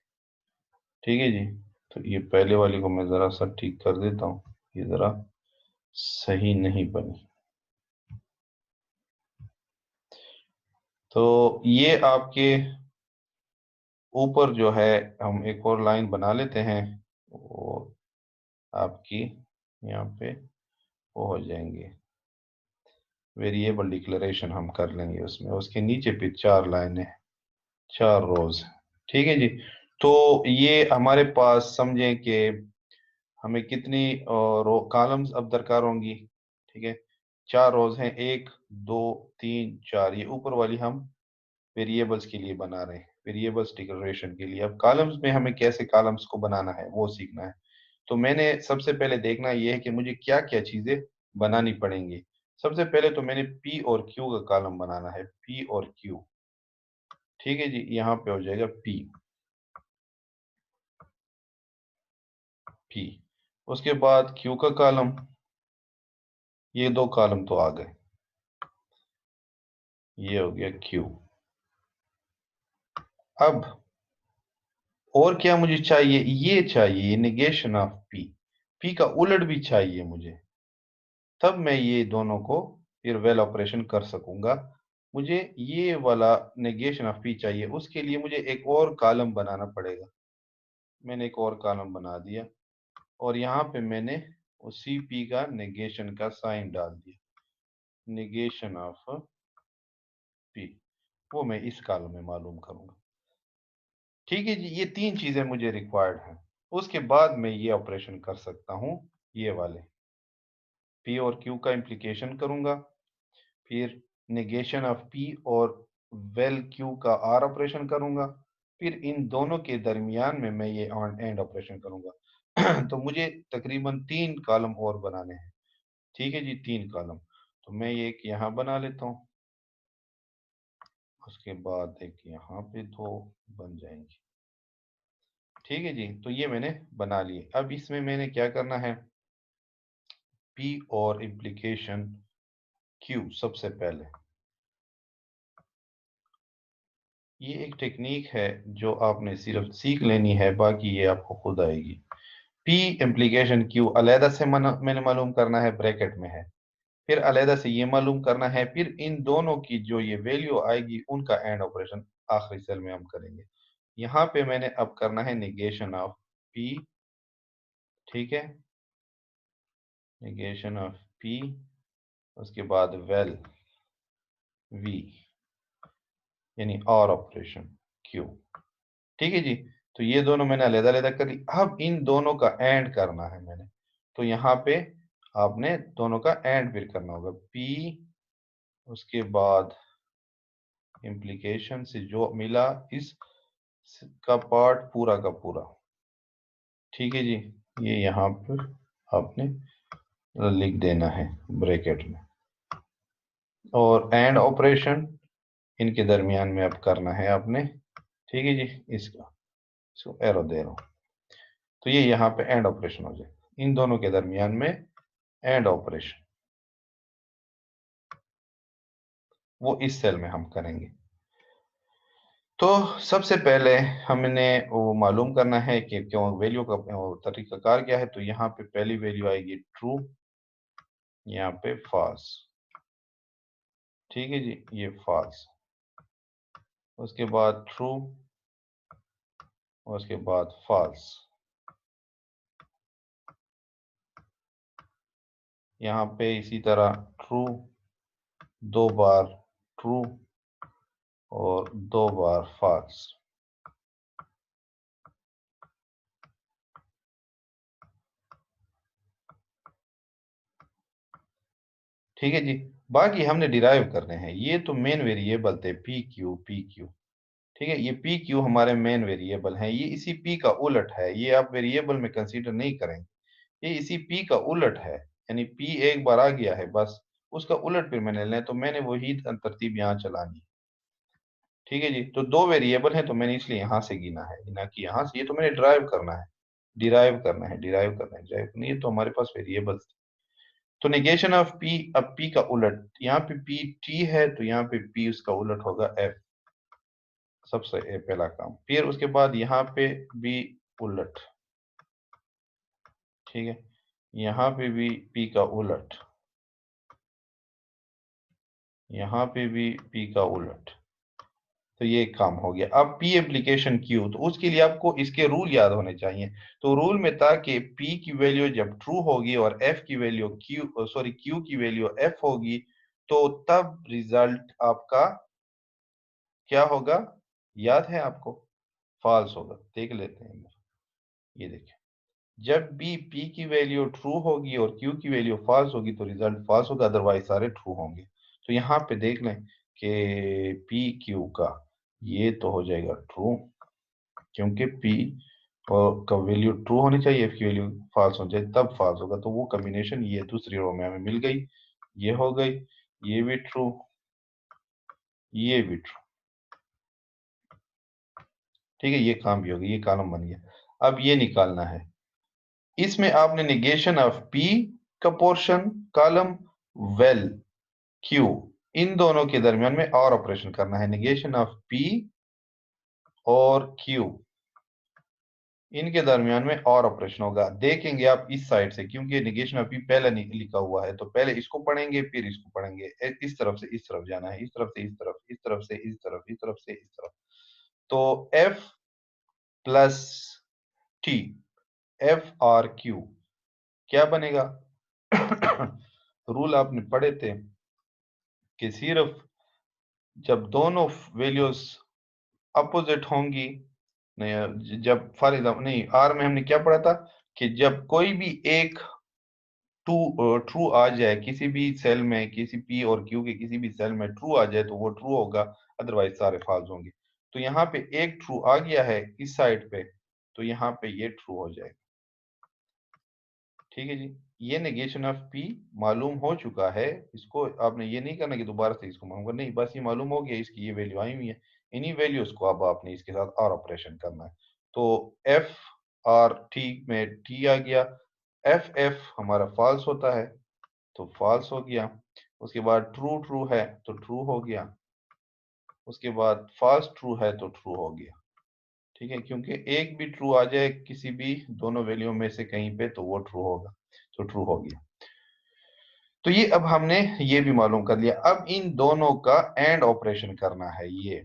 Speaker 1: ठीक है जी, तो ये पहले वाली को मैं जरा सा ठीक कर देता हूँ, ये जरा सही नहीं बनी। तो ये आपके ऊपर जो है, हम एक और लाइन बना लेते हैं, वो आपकी यहाँ पे वो हो जाएंगे, वेरिएबल डिक्लेरेशन हम कर लेंगे उसमें, उसके नीचे पे 4 लाइनें, 4 रोज। ठीक है जी, तो ये हमारे पास समझें कि हमें कितनी रो कॉलम्स अब दरकार होंगी। ठीक है, 4 रोज हैं, 1 2 3 4, ये ऊपर वाली हम वेरिएबल्स के लिए बना रहे हैं, वेरिएबल्स डिक्लेरेशन के लिए। अब कॉलम्स में हमें कैसे कॉलम्स को बनाना है वो सीखना है। तो मैंने सबसे पहले देखना ये है कि मुझे क्या क्या चीजें बनानी पड़ेंगी। सबसे पहले तो मैंने पी और क्यू का कॉलम बनाना है, पी और क्यू। ठीक है जी, यहाँ पे हो जाएगा पी, पी। उसके बाद क्यू का कॉलम, ये 2 कॉलम तो आ गए, ये हो गया क्यू। अब और क्या मुझे चाहिए, ये चाहिए नेगेशन ऑफ पी, पी का उलट भी चाहिए मुझे, तब मैं ये दोनों को फिर वेल ऑपरेशन कर सकूंगा। मुझे ये वाला नेगेशन ऑफ पी चाहिए, उसके लिए मुझे एक और कॉलम बनाना पड़ेगा। मैंने एक और कॉलम बना दिया, और यहाँ पे मैंने उसी पी का नेगेशन का साइन डाल दिया, नेगेशन ऑफ पी, वो मैं इस कॉलम में मालूम करूंगा। ठीक है जी, ये 3 चीजें मुझे रिक्वायर्ड हैं। उसके बाद मैं ये ऑपरेशन कर सकता हूँ, ये वाले पी और क्यू का इम्प्लीकेशन करूंगा, फिर नेगेशन ऑफ पी और वेल क्यू का आर ऑपरेशन करूंगा, फिर इन दोनों के दरमियान में मैं ये ऑन एंड ऑपरेशन करूंगा। तो मुझे तकरीबन 3 कॉलम और बनाने हैं। ठीक है जी, 3 कॉलम, तो मैं ये एक यहाँ बना लेता हूँ, उसके बाद एक यहाँ पे 2 बन जाएंगे। ठीक है जी, तो ये मैंने बना लिए। अब इसमें मैंने क्या करना है, पी और इम्प्लीकेशन क्यू सबसे पहले। ये एक टेक्निक है जो आपने सिर्फ सीख लेनी है, बाकी ये आपको खुद आएगी। पी इम्प्लीकेशन क्यू अलहदा से मैंने मालूम करना है, ब्रैकेट में है। फिर अलहदा से ये मालूम करना है, फिर इन दोनों की जो ये वैल्यू आएगी उनका एंड ऑपरेशन आखिरी सेल में हम करेंगे। यहाँ पे मैंने अब करना है निगेशन ऑफ पी, ठीक है, निगेशन ऑफ पी, उसके बाद वेल वी, यानी और ऑपरेशन क्यू। ठीक है जी। तो ये दोनों मैंने अलग अलग कर ली। अब इन दोनों का एंड करना है मैंने, तो यहाँ पे आपने दोनों का एंड फिर करना होगा। पी, उसके बाद इम्प्लीकेशन से जो मिला इस का पार्ट पूरा का पूरा। ठीक है जी। ये यहाँ पर आपने लिख देना है ब्रैकेट में, और एंड ऑपरेशन इनके दरमियान में अब करना है आपने। ठीक है जी। इसको एरो दे रहा हूं, तो ये यहाँ पे एंड ऑपरेशन हो जाए इन दोनों के दरमियान में। एंड ऑपरेशन वो इस सेल में हम करेंगे। तो सबसे पहले हमने वो मालूम करना है कि क्यों वैल्यू का तरीकाकार क्या है। तो यहाँ पे पहली वैल्यू आएगी ट्रू, यहाँ पे फॉल्स। ठीक है जी, ये फॉल्स, उसके बाद ट्रू, उसके बाद फॉल्स। यहाँ पे इसी तरह ट्रू, दो बार ट्रू और दो बार फॉल्स। ठीक है जी। बाकी हमने डिराइव करने हैं, ये तो मेन वेरिएबल थे पी क्यू पी क्यू। ठीक है, ये पी क्यू हमारे मेन वेरिएबल हैं, ये इसी पी का उलट है, ये आप वेरिएबल में कंसीडर नहीं करेंगे, ये इसी पी का उलट है। यानी पी एक बार आ गया है बस, उसका उलट फिर मैंने लेना है, तो मैंने वही तरतीब यहाँ चलानी है। ठीक है जी। तो दो वेरिएबल है तो मैंने इसलिए यहाँ से गिना है, ना कि यहाँ से। ये तो मैंने ड्राइव करना है, डिराइव करना है, डिराइव करना है, ड्राइव करना है। ये तो हमारे पास वेरिएबल। तो नेगेशन ऑफ पी, अब पी का उलट, यहाँ पे पी टी है तो यहाँ पे पी उसका उलट होगा एफ, सबसे पहला काम। फिर उसके बाद यहाँ पे भी उलट, ठीक है, यहाँ पे भी पी का उलट, यहाँ पे भी पी का उलट। तो ये काम हो गया। अब पी एप्लीकेशन क्यू, तो उसके लिए आपको इसके रूल याद होने चाहिए। तो रूल में था कि पी की वैल्यू जब ट्रू होगी और एफ की वैल्यू क्यू की वैल्यू एफ होगी, तो तब रिजल्ट आपका क्या होगा, याद है आपको? फॉल्स होगा। देख लेते हैं, ये देखिए, जब भी p की वैल्यू ट्रू होगी और q की वैल्यू फॉल्स होगी तो रिजल्ट फॉल्स होगा, अदरवाइज सारे ट्रू होंगे। तो यहाँ पे देख लें कि p q का ये तो हो जाएगा ट्रू, क्योंकि p का वैल्यू ट्रू होनी चाहिए, f की वैल्यू फॉल्स हो जाए तब फॉल्स होगा। तो वो कॉम्बिनेशन ये दूसरी रो में हमें मिल गई, ये हो गई, ये भी ट्रू, ये भी ट्रू। ठीक है, ये काम भी हो गया, ये कॉलम बन गया। अब ये निकालना है, इसमें आपने निगेशन ऑफ पी का पोर्शन कॉलम, वेल क्यू, इन दोनों के दरमियान में और ऑपरेशन करना है। निगेशन ऑफ पी और क्यू, इनके दरमियान में और ऑपरेशन होगा। देखेंगे आप इस साइड से, क्योंकि निगेशन ऑफ पी पहले लिखा हुआ है, तो पहले इसको पढ़ेंगे फिर इसको पढ़ेंगे। इस तरफ से इस तरफ जाना है, इस तरफ से इस तरफ, इस तरफ से इस तरफ, इस तरफ से इस तरफ। तो F plus T, F R Q क्या बनेगा? रूल आपने पढ़े थे कि सिर्फ जब दोनों वैल्यूज अपोजिट होंगी, नहीं, जब फॉर एग्जाम्पल, नहीं, आर में हमने क्या पढ़ा था कि जब कोई भी एक ट्रू आ जाए किसी भी सेल में, किसी पी और क्यू के किसी भी सेल में ट्रू आ जाए तो वो ट्रू होगा, अदरवाइज सारे फॉल्स होंगे। तो यहाँ पे एक ट्रू आ गया है इस साइड पे, तो यहाँ पे ये ट्रू हो जाएगा। ठीक है जी। ये नेगेशन ऑफ पी मालूम हो चुका है, इसको आपने ये नहीं करना कि दोबारा से इसको मालूम करना, नहीं, बस ये मालूम हो गया, इसकी ये वैल्यू आई हुई है, इन्हीं वैल्यूज को अब आपने इसके साथ और ऑपरेशन करना है। तो एफ आर टी में टी आ गया, एफ एफ हमारा फॉल्स होता है तो फॉल्स हो गया।
Speaker 2: उसके बाद ट्रू ट्रू है तो ट्रू हो गया, उसके बाद फॉल्स ट्रू है तो ट्रू हो गया। ठीक है, क्योंकि एक भी ट्रू आ जाए किसी भी दोनों वैल्यू में से कहीं पे तो वो ट्रू होगा, तो ट्रू हो गया। तो ये अब हमने ये भी मालूम कर लिया। अब इन दोनों का एंड ऑपरेशन करना है। ये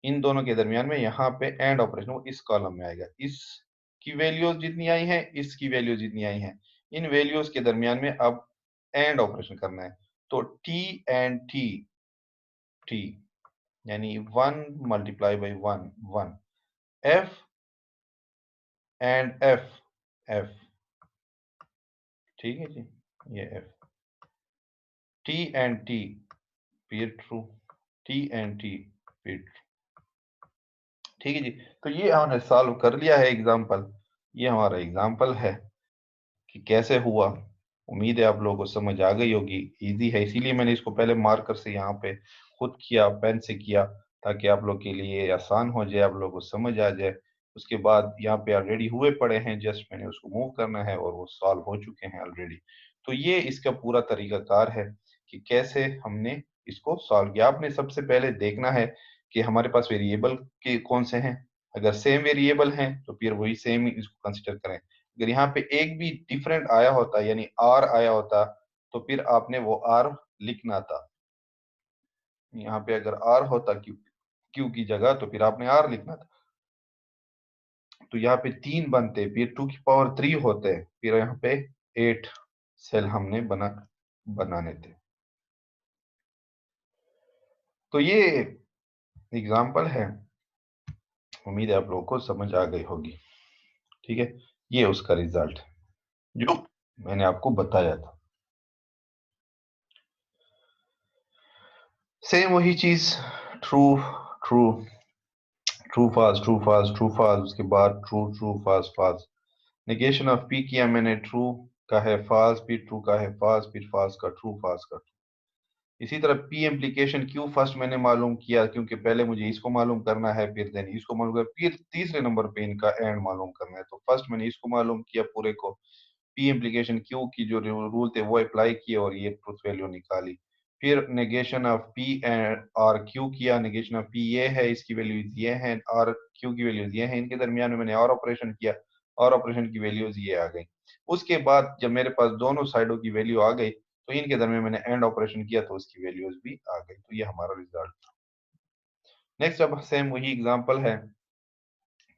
Speaker 2: इन दोनों के दरमियान में यहाँ पे एंड ऑपरेशन वो इस कॉलम में आएगा। इसकी वैल्यूज जितनी आई हैं, इसकी वैल्यूज जितनी आई हैं, इन वैल्यूज के दरमियान में अब एंड ऑपरेशन करना है। तो टी एंड टी, टी यानी 1 multiply by 1 1, F and F F, ठीक है जी, ये एफ, टी एंड टी फिर ट्रू, टी एंड टी फिर ट्रू। ठीक है जी, तो ये हमने सॉल्व कर लिया है एग्जाम्पल। ये हमारा एग्जाम्पल है कि कैसे हुआ। उम्मीद है आप लोगों को समझ आ गई होगी, इजी है, इसीलिए मैंने इसको पहले मार्कर से यहाँ पे खुद किया, पेन से किया, ताकि आप लोग के लिए आसान हो जाए, आप लोगों को समझ आ जाए। उसके बाद यहाँ पे ऑलरेडी हुए पड़े हैं, जस्ट मैंने उसको मूव करना है और वो सॉल्व हो चुके हैं ऑलरेडी। तो ये इसका पूरा तरीकाकार है कि कैसे हमने इसको सॉल्व किया। आपने सबसे पहले देखना है कि हमारे पास वेरिएबल के कौन से हैं। अगर सेम वेरिएबल हैं तो फिर वही सेम इसको कंसिडर करें। अगर यहाँ पे एक भी डिफरेंट आया होता, यानी आर आया होता, तो फिर आपने वो आर लिखना था। यहाँ पे अगर आर होता क्यू, क्यू की जगह, तो फिर आपने आर लिखना था। तो यहाँ पे 3 बनते, फिर 2 की पावर 3 होते, फिर यहाँ पे 8 सेल हमने बनाने थे। तो ये एग्जाम्पल है, उम्मीद है आप लोगों को समझ आ गई होगी। ठीक है, ये उसका रिजल्ट जो मैंने आपको बताया था। सेम वही चीज, true true, true false true false true false, उसके बाद true true false false. Negation of P किया मैंने, ट्रू का है फॉल्स, फिर ट्रू का है फॉल्स, फिर फॉल्स का ट्रू, फॉल्स का ट्रू। इसी तरह पी इम्प्लीकेशन क्यू फर्स्ट मैंने मालूम किया, क्योंकि पहले मुझे इसको मालूम करना है, फिर देन इसको मालूम करना, फिर तीसरे नंबर पे इनका एंड मालूम करना है। तो फर्स्ट मैंने इसको मालूम किया पूरे को, पी इम्प्लीकेशन क्यू की जो रूल थे वो अप्लाई किए और ये ट्रूथ वैल्यू निकाली। फिर negation of P and or Q किया, नेगेशन ऑफ पी ये है, इसकी वैल्यूज ये हैं, आर क्यू की वैल्यूज ये हैं, इनके दरमियान में मैंने और ऑपरेशन किया, और ऑपरेशन की वैल्यूज ये आ गई। उसके बाद जब मेरे पास दोनों साइडों की वैल्यू आ गई, तो इनके दरमियान मैंने एंड ऑपरेशन किया, तो उसकी वैल्यूज भी आ गई। तो ये हमारा रिजल्ट था। नेक्स्ट अब सेम वही एग्जांपल है,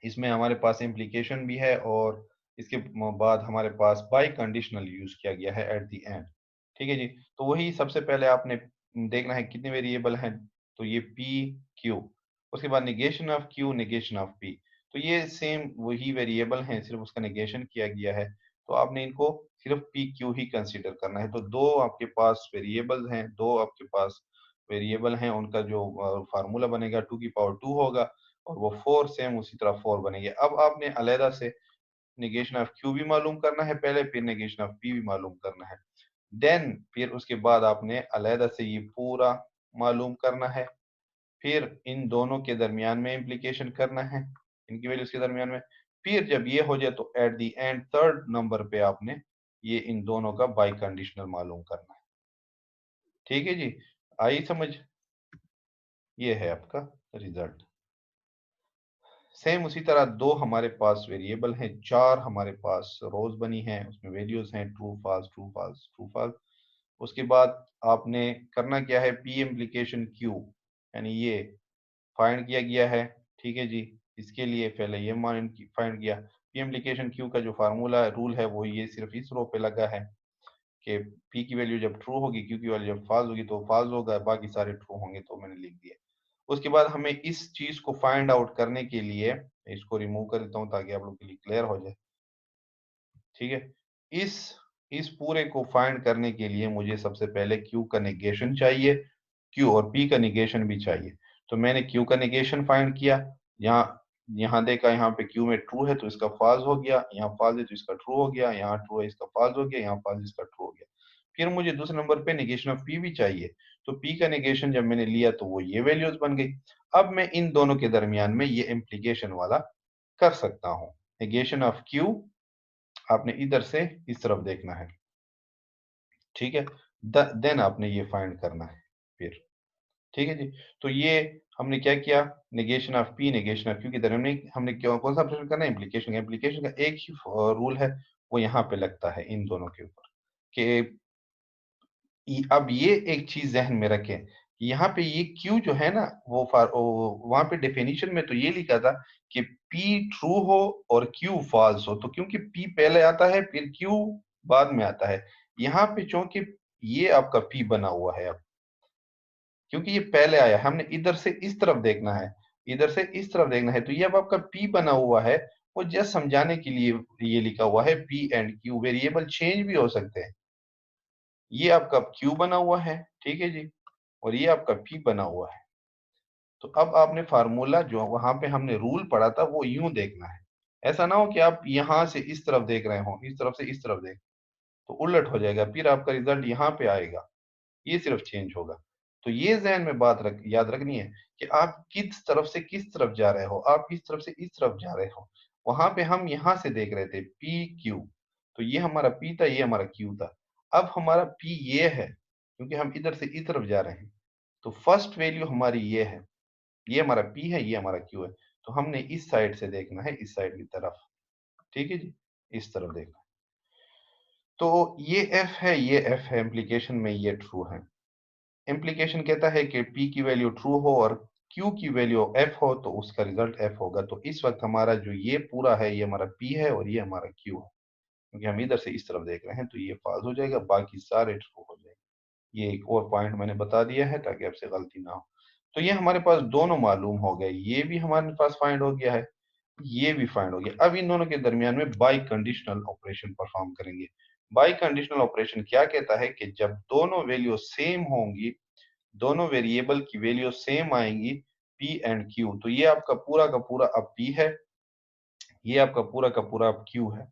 Speaker 2: इसमें हमारे पास इम्प्लीकेशन भी है और इसके बाद हमारे पास बाई कंडीशनल यूज किया गया है एट द एंड। ठीक है जी, तो वही सबसे पहले आपने देखना है कितने वेरिएबल हैं, तो ये पी क्यू, उसके बाद negation of Q, negation of P. तो ये सेम वही वेरिएबल हैं, सिर्फ उसका निगेशन किया गया है। तो आपने इनको सिर्फ पी क्यू ही कंसीडर करना है। तो दो आपके पास वेरिएबल हैं, दो आपके पास वेरिएबल हैं, उनका जो फार्मूला बनेगा 2 की पावर 2 होगा, और वो 4 सेम उसी तरह 4 बनेंगे। अब आपने अलहदा से नेगेशन ऑफ क्यू भी मालूम करना है पहले, फिर नेगेशन ऑफ पी भी मालूम करना है। देन फिर उसके बाद आपने अलहदा से ये पूरा मालूम करना है, फिर इन दोनों के दरमियान में इम्प्लीकेशन करना है, इनकी वैल्यूज के दरमियान में। फिर जब ये हो जाए तो eight the and third number पे आपने ये इन दोनों का बाई कंडीशनल मालूम करना है। ठीक है जी, आई समझ? ये है आपका रिजल्ट। सेम उसी तरह दो हमारे पास वेरिएबल हैं, चार हमारे पास रोज बनी हैं, उसमें वैल्यूज हैं true false true false true false. उसके बाद आपने करना क्या है, पी इम्प्लीकेशन क्यू, यानी ये फाइंड किया गया है। ठीक है जी, इसके लिए पहले ये मान फाइंड किया। पी इम्प्लीकेशन क्यू का जो फार्मूला रूल है वो ये सिर्फ इस रो पे लगा है कि पी की वैल्यू जब ट्रू होगी, क्यू की वैल्यू जब फॉल्स होगी तो फॉल्स होगा, बाकी सारे ट्रू होंगे, तो मैंने लिख दिया। उसके बाद हमें इस चीज को फाइंड आउट करने के लिए, इसको रिमूव कर देता हूँ ताकि आप लोग के लिए क्लियर हो जाए। ठीक है, इस इस पूरे को फाइंड करने के लिए मुझे सबसे पहले क्यू का नेगेशन चाहिए, क्यू और पी का नेगेशन भी चाहिए। तो मैंने क्यू का नेगेशन फाइंड किया, यहाँ यहाँ देखा, यहाँ पे क्यू में ट्रू है तो इसका फॉल्स हो गया, यहाँ फॉल्स है तो इसका ट्रू हो गया, यहाँ ट्रू है इसका फॉल्स हो गया, यहाँ फॉल्स इसका ट्रू हो गया। फिर मुझे दूसरे नंबर पे नेगेशन ऑफ पी भी चाहिए, तो पी का नेगेशन जब मैंने लिया तो वो ये वैल्यूज बन गई। अब मैं इन दोनों के दरमियान में ये इम्प्लीकेशन वाला कर सकता हूँ। नेगेशन ऑफ क्यू आपने इधर से इस तरफ देखना है। ठीक है, देन आपने ये फाइंड करना है फिर। ठीक है जी। तो ये हमने क्या किया, negation of P negation of Q की तरह हमने हमने क्यों कौन सा ऑपरेशन करना है, इम्प्लीकेशन का। इम्प्लीकेशन का एक ही रूल है, वो यहाँ पे लगता है इन दोनों के ऊपर कि अब ये एक चीज जहन में रखें, यहाँ पे ये क्यू जो है ना, वहां पे डेफिनेशन में तो ये लिखा था कि पी ट्रू हो और क्यू फॉल्स हो, तो क्योंकि पी पहले आता है फिर क्यू बाद में आता है, यहाँ पे चूंकि ये आपका पी बना हुआ है अब, क्योंकि ये पहले आया, हमने इधर से इस तरफ देखना है, इधर से इस तरफ देखना है, तो ये अब आपका पी बना हुआ है। वो जस्ट समझाने के लिए ये लिखा हुआ है P and Q, variable change भी हो सकते हैं। ये आपका क्यू बना हुआ है, ठीक है जी, और ये आपका पी बना हुआ है। तो अब आपने फार्मूला जो वहां पे हमने रूल पढ़ा था वो यूं देखना है, ऐसा ना हो कि आप यहां से इस तरफ देख रहे हो, इस तरफ से इस तरफ देख, तो उलट हो जाएगा, फिर आपका रिजल्ट यहाँ पे आएगा, ये सिर्फ चेंज होगा। तो ये जहन में बात याद रखनी है कि आप किस तरफ से किस तरफ जा रहे हो, आप इस तरफ से इस तरफ जा रहे हो। वहां पे हम यहां से देख रहे थे पी क्यू, तो ये हमारा पी था, ये हमारा क्यू था। अब हमारा पी ये है, क्योंकि हम इधर से इस तरफ जा रहे हैं, तो फर्स्ट वैल्यू हमारी ये है, ये हमारा पी है, ये हमारा क्यू है। तो हमने इस साइड से देखना है, इस साइड की तरफ, ठीक है जी, इस तरफ देखना। तो ये एफ है, ये एफ है, इम्प्लीकेशन में ये ट्रू है। इम्प्लीकेशन कहता है कि p की वैल्यू ट्रू हो और q की वैल्यू f हो, तो उसका रिजल्ट f होगा। तो इस वक्त हमारा जो ये पूरा है, ये हमारा p है और ये हमारा q है, क्योंकि हम इधर से इस तरफ देख रहे हैं, तो ये फॉल्स हो जाएगा, बाकी सारे ट्रू हो जाएंगे। ये एक और पॉइंट मैंने बता दिया है ताकि आपसे गलती ना हो। तो ये हमारे पास दोनों मालूम हो गए, ये भी हमारे पास फाइंड हो गया है, ये भी फाइंड हो गया। अब इन दोनों के दरमियान में बाई कंडीशनल ऑपरेशन परफॉर्म करेंगे। बाई कंडीशनल ऑपरेशन क्या कहता है कि जब दोनों वैल्यू सेम होंगी, दोनों वेरिएबल की वैल्यू सेम आएंगी p एंड q, तो ये आपका पूरा का पूरा अब p है, ये आपका पूरा का पूरा अब q है।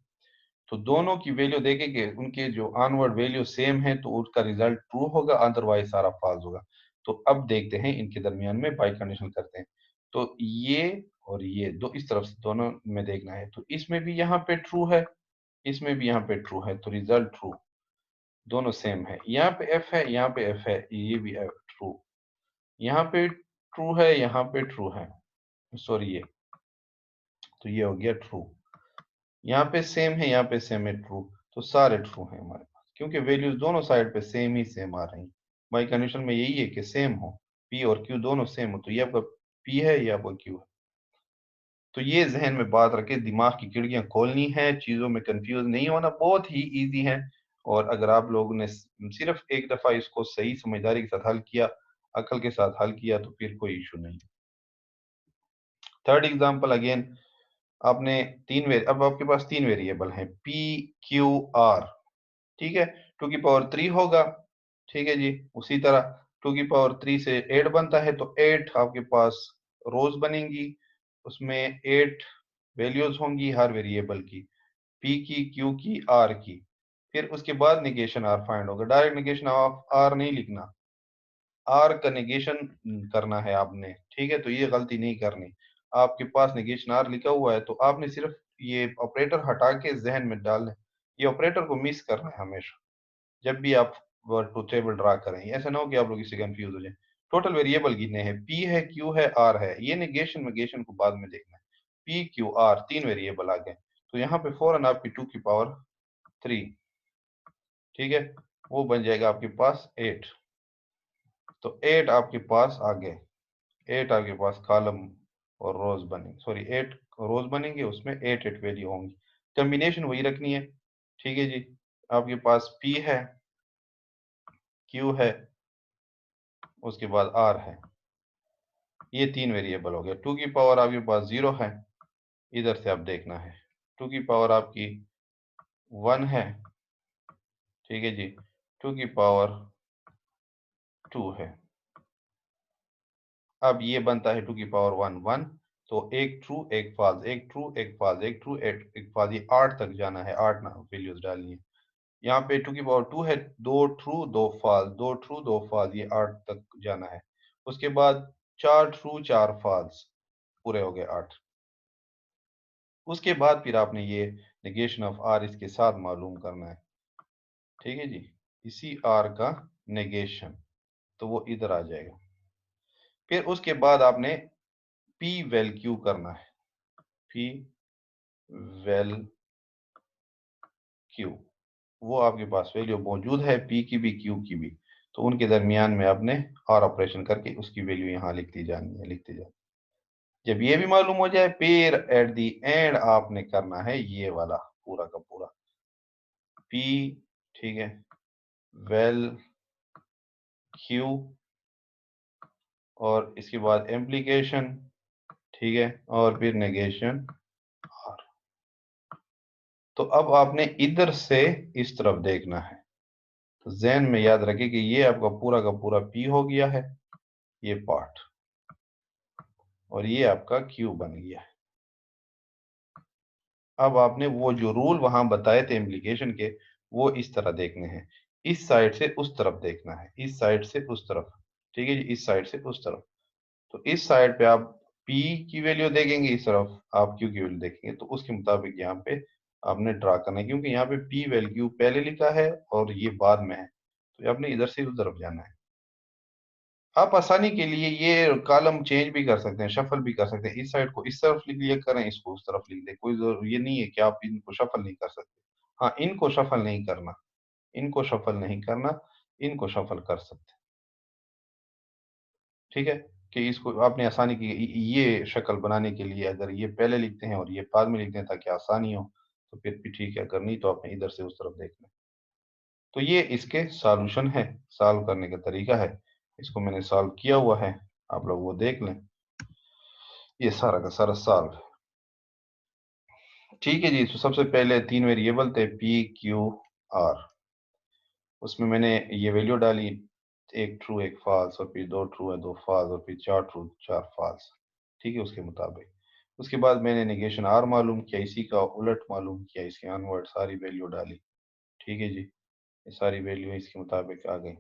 Speaker 2: तो दोनों की वैल्यू देखेंगे, उनके जो ऑनवर्ड वैल्यू सेम है, तो उसका रिजल्ट ट्रू होगा, अदरवाइज सारा फॉल्स होगा। तो अब देखते हैं इनके दरमियान में बाई कंडीशन करते हैं। तो ये और ये दो इस तरफ से दोनों में देखना है, तो इसमें भी यहाँ पे ट्रू है, इसमें भी यहाँ पे ट्रू है, तो रिजल्ट ट्रू, दोनों सेम है। यहाँ पे एफ है, यहाँ पे एफ है, ये भी ट्रू, यहाँ पे ट्रू है, यहाँ पे ट्रू है, सॉरी ये, तो ये हो गया ट्रू। यहाँ पे सेम है, यहाँ पे सेम है, ट्रू, तो सारे ट्रू हैं हमारे पास, क्योंकि वैल्यूज दोनों साइड पे सेम ही सेम आ रही हैं। बाई कंडीशन में यही है कि सेम हो, पी और क्यू दोनों सेम हो, तो ये आपका पी है, ये आपका क्यू है। तो ये जहन में बात रखे, दिमाग की खिड़कियां खोलनी है, चीजों में कंफ्यूज नहीं होना, बहुत ही इजी है। और अगर आप लोगों ने सिर्फ एक दफा इसको सही समझदारी के साथ हल किया, अकल के साथ हल किया, तो फिर कोई इशू नहीं। थर्ड एग्जांपल अगेन, आपने अब आपके पास तीन वेरिएबल हैं पी क्यू आर, ठीक है। टू की पावर 3 होगा, ठीक है जी। उसी तरह टू की पावर 3 से 8 बनता है, तो 8 आपके पास रोज बनेंगी, उसमें 8 वैल्यूज होंगी हर वेरिएबल की, पी की, क्यू की, आर की। फिर उसके बाद निगेशन आर फाइंड होगा, डायरेक्ट निगेशन ऑफ आर नहीं लिखना, आर का नेगेशन करना है आपने, ठीक है। तो ये गलती नहीं करनी, आपके पास नेगेशन आर लिखा हुआ है, तो आपने सिर्फ ये ऑपरेटर हटा के जहन में डालना है, ये ऑपरेटर को मिस करना है हमेशा जब भी आप टू टेबल ड्रा करें, ऐसा ना हो कि आप लोग इससे कंफ्यूज हो जाए। टोटल वेरिएबल गिनने हैं, पी है, क्यू है, आर है, ये नेगेशन वेगेशन को बाद में देखना है। पी क्यू आर तीन वेरिएबल आ गए, तो यहाँ पे फौरन आपकी टू की पावर 3, ठीक है, वो बन जाएगा आपके पास 8। तो 8 आपके पास आ गए, 8 आपके पास कॉलम और रोज बनेंगे, सॉरी 8 रोज बनेंगे, उसमें 8 वैल्यू होंगी, कॉम्बिनेशन वही रखनी है, ठीक है जी। आपके पास P है, Q है, उसके बाद R है, ये तीन वेरिएबल हो गए। टू की पावर आपके पास 0 है, इधर से आप देखना है, टू की पावर आपकी 1 है, ठीक है जी, टू की पावर 2 है। अब ये बनता है टू की पावर 1 1, तो एक ट्रू एक फॉल्स, एक ट्रू एक फॉल्स, एक ट्रू एक फॉल्स, ये 8 तक जाना है, 8 ना वैल्यूज डालनी है। यहाँ पे टू की पावर 2 है, दो ट्रू दो फॉल्स, दो ट्रू दो फॉल्स, ये 8 तक जाना है। उसके बाद चार ट्रू चार फॉल्स, पूरे हो गए 8। उसके बाद फिर आपने ये नेगेशन ऑफ आर इसके साथ मालूम करना है, ठीक है जी। इसी आर का नेगेशन, तो वो इधर आ जाएगा। फिर उसके बाद आपने पी वेल क्यू करना है, पी वेल क्यू, वो आपके पास वैल्यू मौजूद है पी की भी क्यू की भी, तो उनके दरमियान में आपने और ऑपरेशन करके उसकी वैल्यू यहाँ लिखती जानी है, लिखती जानी। जब ये भी मालूम हो जाए, फिर एट दी एंड आपने करना है ये वाला पूरा का पूरा पी, ठीक है, वेल क्यू, और इसके बाद एम्प्लीकेशन, ठीक है, और फिर नेगेशन आर। तो अब आपने इधर से इस तरफ देखना है, तो ज़हन में याद रखें कि ये आपका पूरा का पूरा पी हो गया है, ये पार्ट, और ये आपका क्यू बन गया है। अब आपने वो जो रूल वहां बताए थे इम्प्लीकेशन के, वो इस तरह देखने हैं, इस साइड से उस तरफ देखना है, इस साइड से उस तरफ, ठीक है जी, इस साइड से उस तरफ। तो इस साइड पे आप P की वैल्यू देखेंगे, इस तरफ आप Q की वैल्यू देखेंगे, तो उसके मुताबिक यहाँ पे आपने ड्रा करना है, क्योंकि यहाँ पे P वैल्यू पहले लिखा है और ये बाद में है, तो आपने इधर से उस तरफ जाना है। आप आसानी के लिए ये कॉलम चेंज भी कर सकते हैं, शफल भी कर सकते हैं, इस साइड को इस तरफ लिख लिया करें, इसको उस तरफ लिख दें, कोई ये नहीं है कि आप इनको शफल नहीं कर सकते। हाँ, इनको शफल नहीं करना, इनको शफल नहीं करना, इनको शफल कर सकते हैं, ठीक है, कि इसको आपने आसानी की ये शक्ल बनाने के लिए अगर ये पहले लिखते हैं और ये बाद में लिखते हैं ताकि आसानी हो, तो फिर भी ठीक है, अगर नहीं तो आपने इधर से उस तरफ देखना है। तो ये इसके सॉल्यूशन है, सॉल्व करने का तरीका है, इसको मैंने सॉल्व किया हुआ है, आप लोग वो देख लें, ये सारा का सारा सॉल्व, ठीक है जी। तो सबसे पहले 3 वेरिएबल थे पी क्यू आर, उसमें मैंने ये वैल्यू डाली, एक ट्रू एक फॉल्स, और फिर 2 ट्रू है 2 फॉल्स, और फिर 4 ट्रू 4 फॉल्स, ठीक है, उसके मुताबिक। उसके बाद मैंने नेगेशन आर मालूम किया, इसी का उलट मालूम किया, इसके अनवर्ड सारी वैल्यू डाली, ठीक है जी, ये सारी वैल्यू इसके मुताबिक आ गई।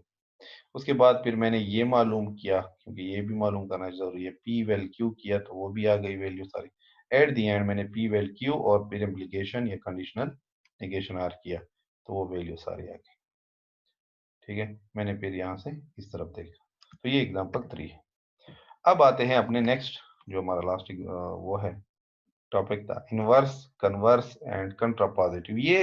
Speaker 2: उसके बाद फिर मैंने ये मालूम किया, क्योंकि ये भी मालूम करना जरूरी है, पी वेल क्यू किया तो वो भी आ गई वैल्यू सारी। एट दी एंड मैंने पी वेल क्यू और फिर इम्प्लीकेशन या कंडीशनल नेगेशन आर किया, तो वो वैल्यू सारी आ गई, ठीक है। मैंने फिर यहाँ से इस तरफ देखा, तो ये एग्जाम्पल 3 है। अब आते हैं अपने नेक्स्ट, जो हमारा लास्ट वो है टॉपिक था, इनवर्स कन्वर्स एंड कंट्रापॉजिटिव। ये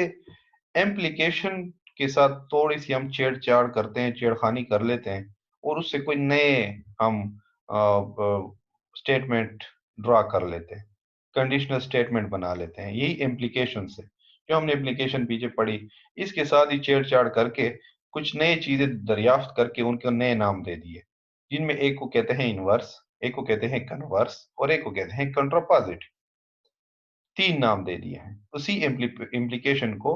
Speaker 2: एम्प्लीकेशन के साथ थोड़ी सी हम छेड़छाड़ करते हैं, छेड़खानी कर लेते हैं, और उससे कोई नए हम स्टेटमेंट ड्रा कर लेते हैं, कंडीशनल स्टेटमेंट बना लेते हैं, यही एम्प्लीकेशन से जो हमने एप्लीकेशन पीछे पढ़ी, इसके साथ ही छेड़छाड़ करके कुछ नए चीजें दरियाफ्त करके उनके नए नाम दे दिए, जिनमें एक को कहते हैं इनवर्स, एक को कहते हैं कन्वर्स, और एक को कहते हैं कंट्रापोजिट। 3 नाम दे दिए हैं उसी इम्प्लीकेशन को,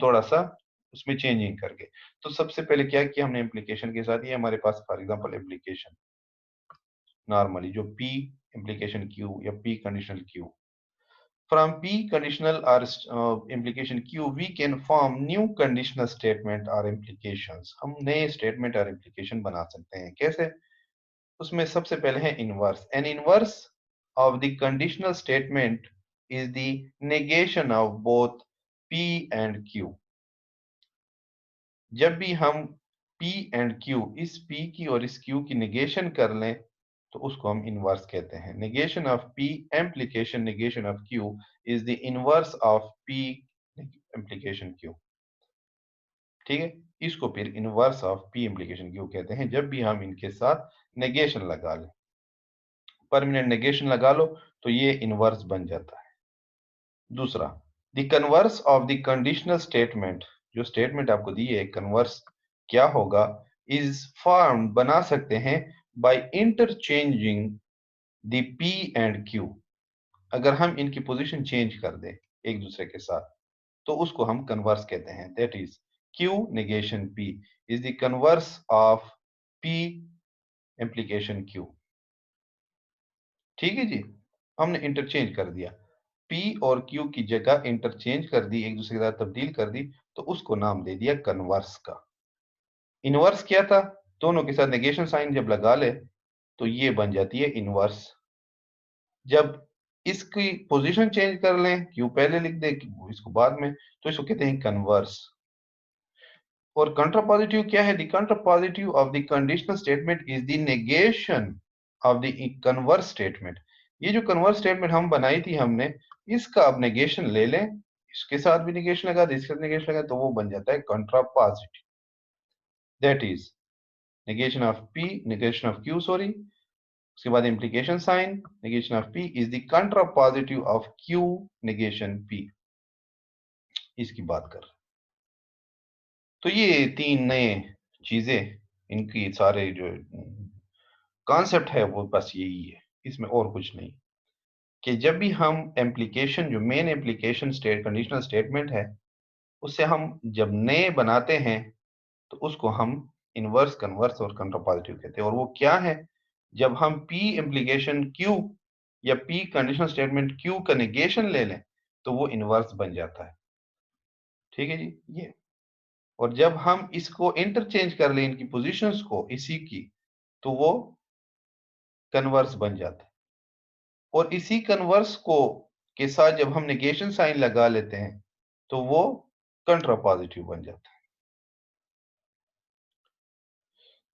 Speaker 2: थोड़ा सा उसमें चेंजिंग करके। तो सबसे पहले क्या किया हमने इम्प्लीकेशन के साथ, ये हमारे पास फॉर एग्जांपल इम्प्लीकेशन नॉर्मली जो पी इम्प्लीकेशन क्यू या P conditional Q, from p conditional or implication q we can form new conditional statement or implications। हम नए स्टेटमेंट और implication बना सकते हैं, कैसे? उसमें सबसे पहले है inverse. N inverse of the conditional statement is the negation of both p and q। जब भी हम p एंड q, इस p की और इस q की नेगेशन कर लें, तो उसको हम इनवर्स कहते हैं। Negation of p एम्प्लीकेशन negation of q is the inverse of p एम्प्लीकेशन q, ठीक है। इसको फिर इनवर्स ऑफ p एम्प्लीकेशन q कहते हैं, जब भी हम इनके साथ नेगेशन लगा लें, परमानेंट नेगेशन लगा लो, तो ये इनवर्स बन जाता है। दूसरा, the converse of the conditional statement, जो स्टेटमेंट आपको दी है कन्वर्स क्या होगा, इज फॉर्म बना सकते हैं by interchanging the p and q। अगर हम इनकी पोजीशन चेंज कर दें एक दूसरे के साथ, तो उसको हम कन्वर्स कहते हैं। That is q negation p is the converse of p implication q, ठीक है जी। हमने इंटरचेंज कर दिया, P और Q की जगह इंटरचेंज कर दी, एक दूसरे के साथ तब्दील कर दी, तो उसको नाम दे दिया कन्वर्स का। इनवर्स क्या था? दोनों के साथ नेगेशन साइन जब लगा ले, तो ये बन जाती है इनवर्स। जब इसकी पोजीशन चेंज कर लें, Q पहले लिख दे इसको बाद में, तो इसको कहते हैं कन्वर्स। और कंट्रापॉजिटिव क्या है? The contrapositive of the conditional statement is the negation of the converse statement. ये जो कन्वर्स स्टेटमेंट हम बनाई थी हमने, इसका अब नेगेशन ले लें, इसके साथ भी नेगेशन लगा, इसके साथ नेगेशन लगा, तो वो बन जाता है contrapositive. That is negation of P, negation of Q, sorry, उसके बाद implication sign, negation of P is the contrapositive of Q negation P, इसकी बात कर। तो ये तीन नए चीजें, इनकी सारे जो कॉन्सेप्ट है वो बस यही है, इसमें और कुछ नहीं। कि जब भी हम एप्लीकेशन, जो main application state conditional statement है, उससे हम जब नए बनाते हैं तो उसको हम इनवर्स, कन्वर्स और कंट्रापॉजिटिव कहते हैं। और वो क्या है? जब हम पी इम्प्लीकेशन क्यू या पी कंडीशनल स्टेटमेंट क्यू का नेगेशन ले लें तो वो इनवर्स बन जाता है। ठीक है जी, ये। और जब हम इसको इंटरचेंज कर लें, इनकी पोजीशंस को इसी की, तो वो कन्वर्स बन जाता है। और इसी कन्वर्स को के साथ जब हम नेगेशन साइन लगा लेते हैं तो वो कंट्रापॉजिटिव बन जाता है।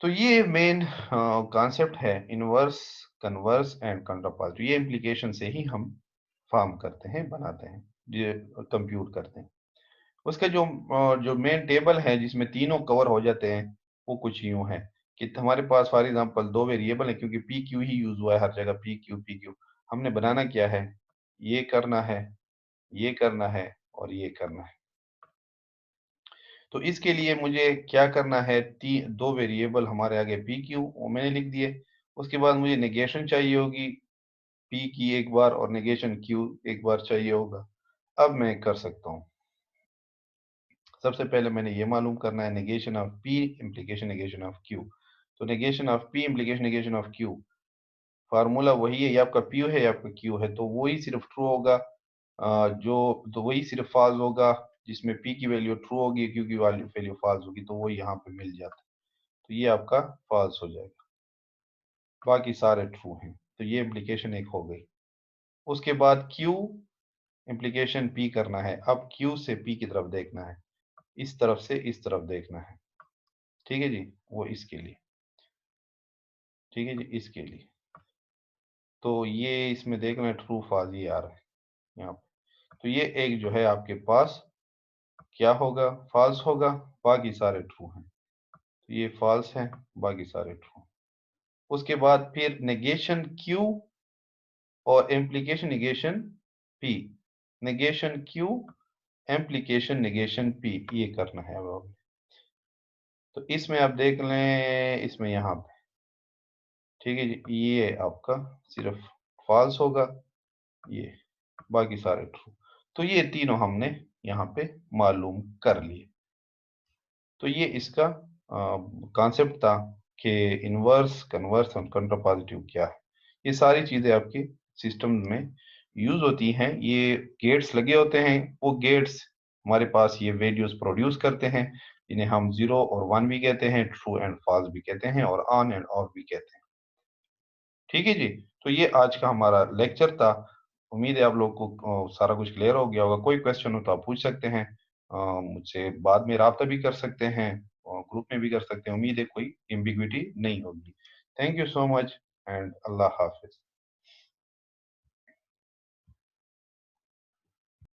Speaker 2: तो ये मेन कॉन्सेप्ट है, इनवर्स, कन्वर्स एंड कंट्रापॉजिटिव। ये इम्प्लीकेशन से ही हम फॉर्म करते हैं, बनाते हैं, ये कंप्यूट करते हैं। उसका जो मेन टेबल है जिसमें तीनों कवर हो जाते हैं, वो कुछ यूं है कि हमारे पास फॉर एग्जांपल दो वेरिएबल है, क्योंकि पी क्यू ही यूज हुआ है हर जगह, पी क्यू। हमने बनाना क्या है? ये करना है, ये करना है और ये करना है। तो इसके लिए मुझे क्या करना है? दो वेरिएबल हमारे आगे पी क्यू, वो मैंने लिख दिए। उसके बाद मुझे नेगेशन चाहिए होगी पी की एक बार, और नेगेशन क्यू एक बार चाहिए होगा। अब मैं कर सकता हूँ। सबसे पहले मैंने ये मालूम करना है negation of P implication negation of Q. तो negation of P implication negation of Q, formula वही है, ये आपका पी है, ये आपका क्यू है, तो वही सिर्फ ट्रू होगा। जो तो वही सिर्फ फॉल्स होगा जिसमें पी की वैल्यू ट्रू होगी, क्यू की वैल्यू फॉल्स होगी, तो वो यहाँ पे मिल जाता है। तो ये आपका फॉल्स हो जाएगा, बाकी सारे ट्रू हैं। तो ये इम्प्लीकेशन एक हो गई। उसके बाद क्यू इम्प्लीकेशन पी करना है। अब क्यू से पी की तरफ देखना है, इस तरफ से इस तरफ देखना है। ठीक है जी, वो इसके लिए, ठीक है जी, इसके लिए। तो ये इसमें देखना है ट्रू फॉल्स, ये आ रहा है यहाँ पे। तो ये एक जो है आपके पास क्या होगा? फॉल्स होगा, बाकी सारे ट्रू हैं। तो ये फॉल्स है, बाकी सारे ट्रू। उसके बाद फिर नेगेशन क्यू और implication negation P, negation Q एम्प्लीकेशन negation P, ये करना है अब। तो इसमें आप देख लें, इसमें यहाँ पे, ठीक है जी, ये आपका सिर्फ फॉल्स होगा, ये बाकी सारे ट्रू। तो ये तीनों हमने यहाँ पे मालूम कर लिए। तो ये इसका कॉन्सेप्ट था कि इनवर्स, कन्वर्स और कंट्रापॉजिटिव क्या है। ये सारी चीजें आपके सिस्टम में यूज होती हैं। ये गेट्स लगे होते हैं, वो गेट्स हमारे पास ये वैल्यूज प्रोड्यूस करते हैं, इन्हें हम 0 और 1 भी कहते हैं, ट्रू एंड फॉल्स भी कहते हैं, और ऑन एंड ऑफ भी कहते हैं। ठीक है जी, तो ये आज का हमारा लेक्चर था। उम्मीद है आप लोग को सारा कुछ क्लियर हो गया होगा। कोई क्वेश्चन हो तो आप पूछ सकते हैं, मुझसे बाद में राब्ता भी कर सकते हैं, ग्रुप में भी कर सकते हैं। उम्मीद है कोई एम्बिग्विटी नहीं होगी। Thank you so much and Allah Hafiz.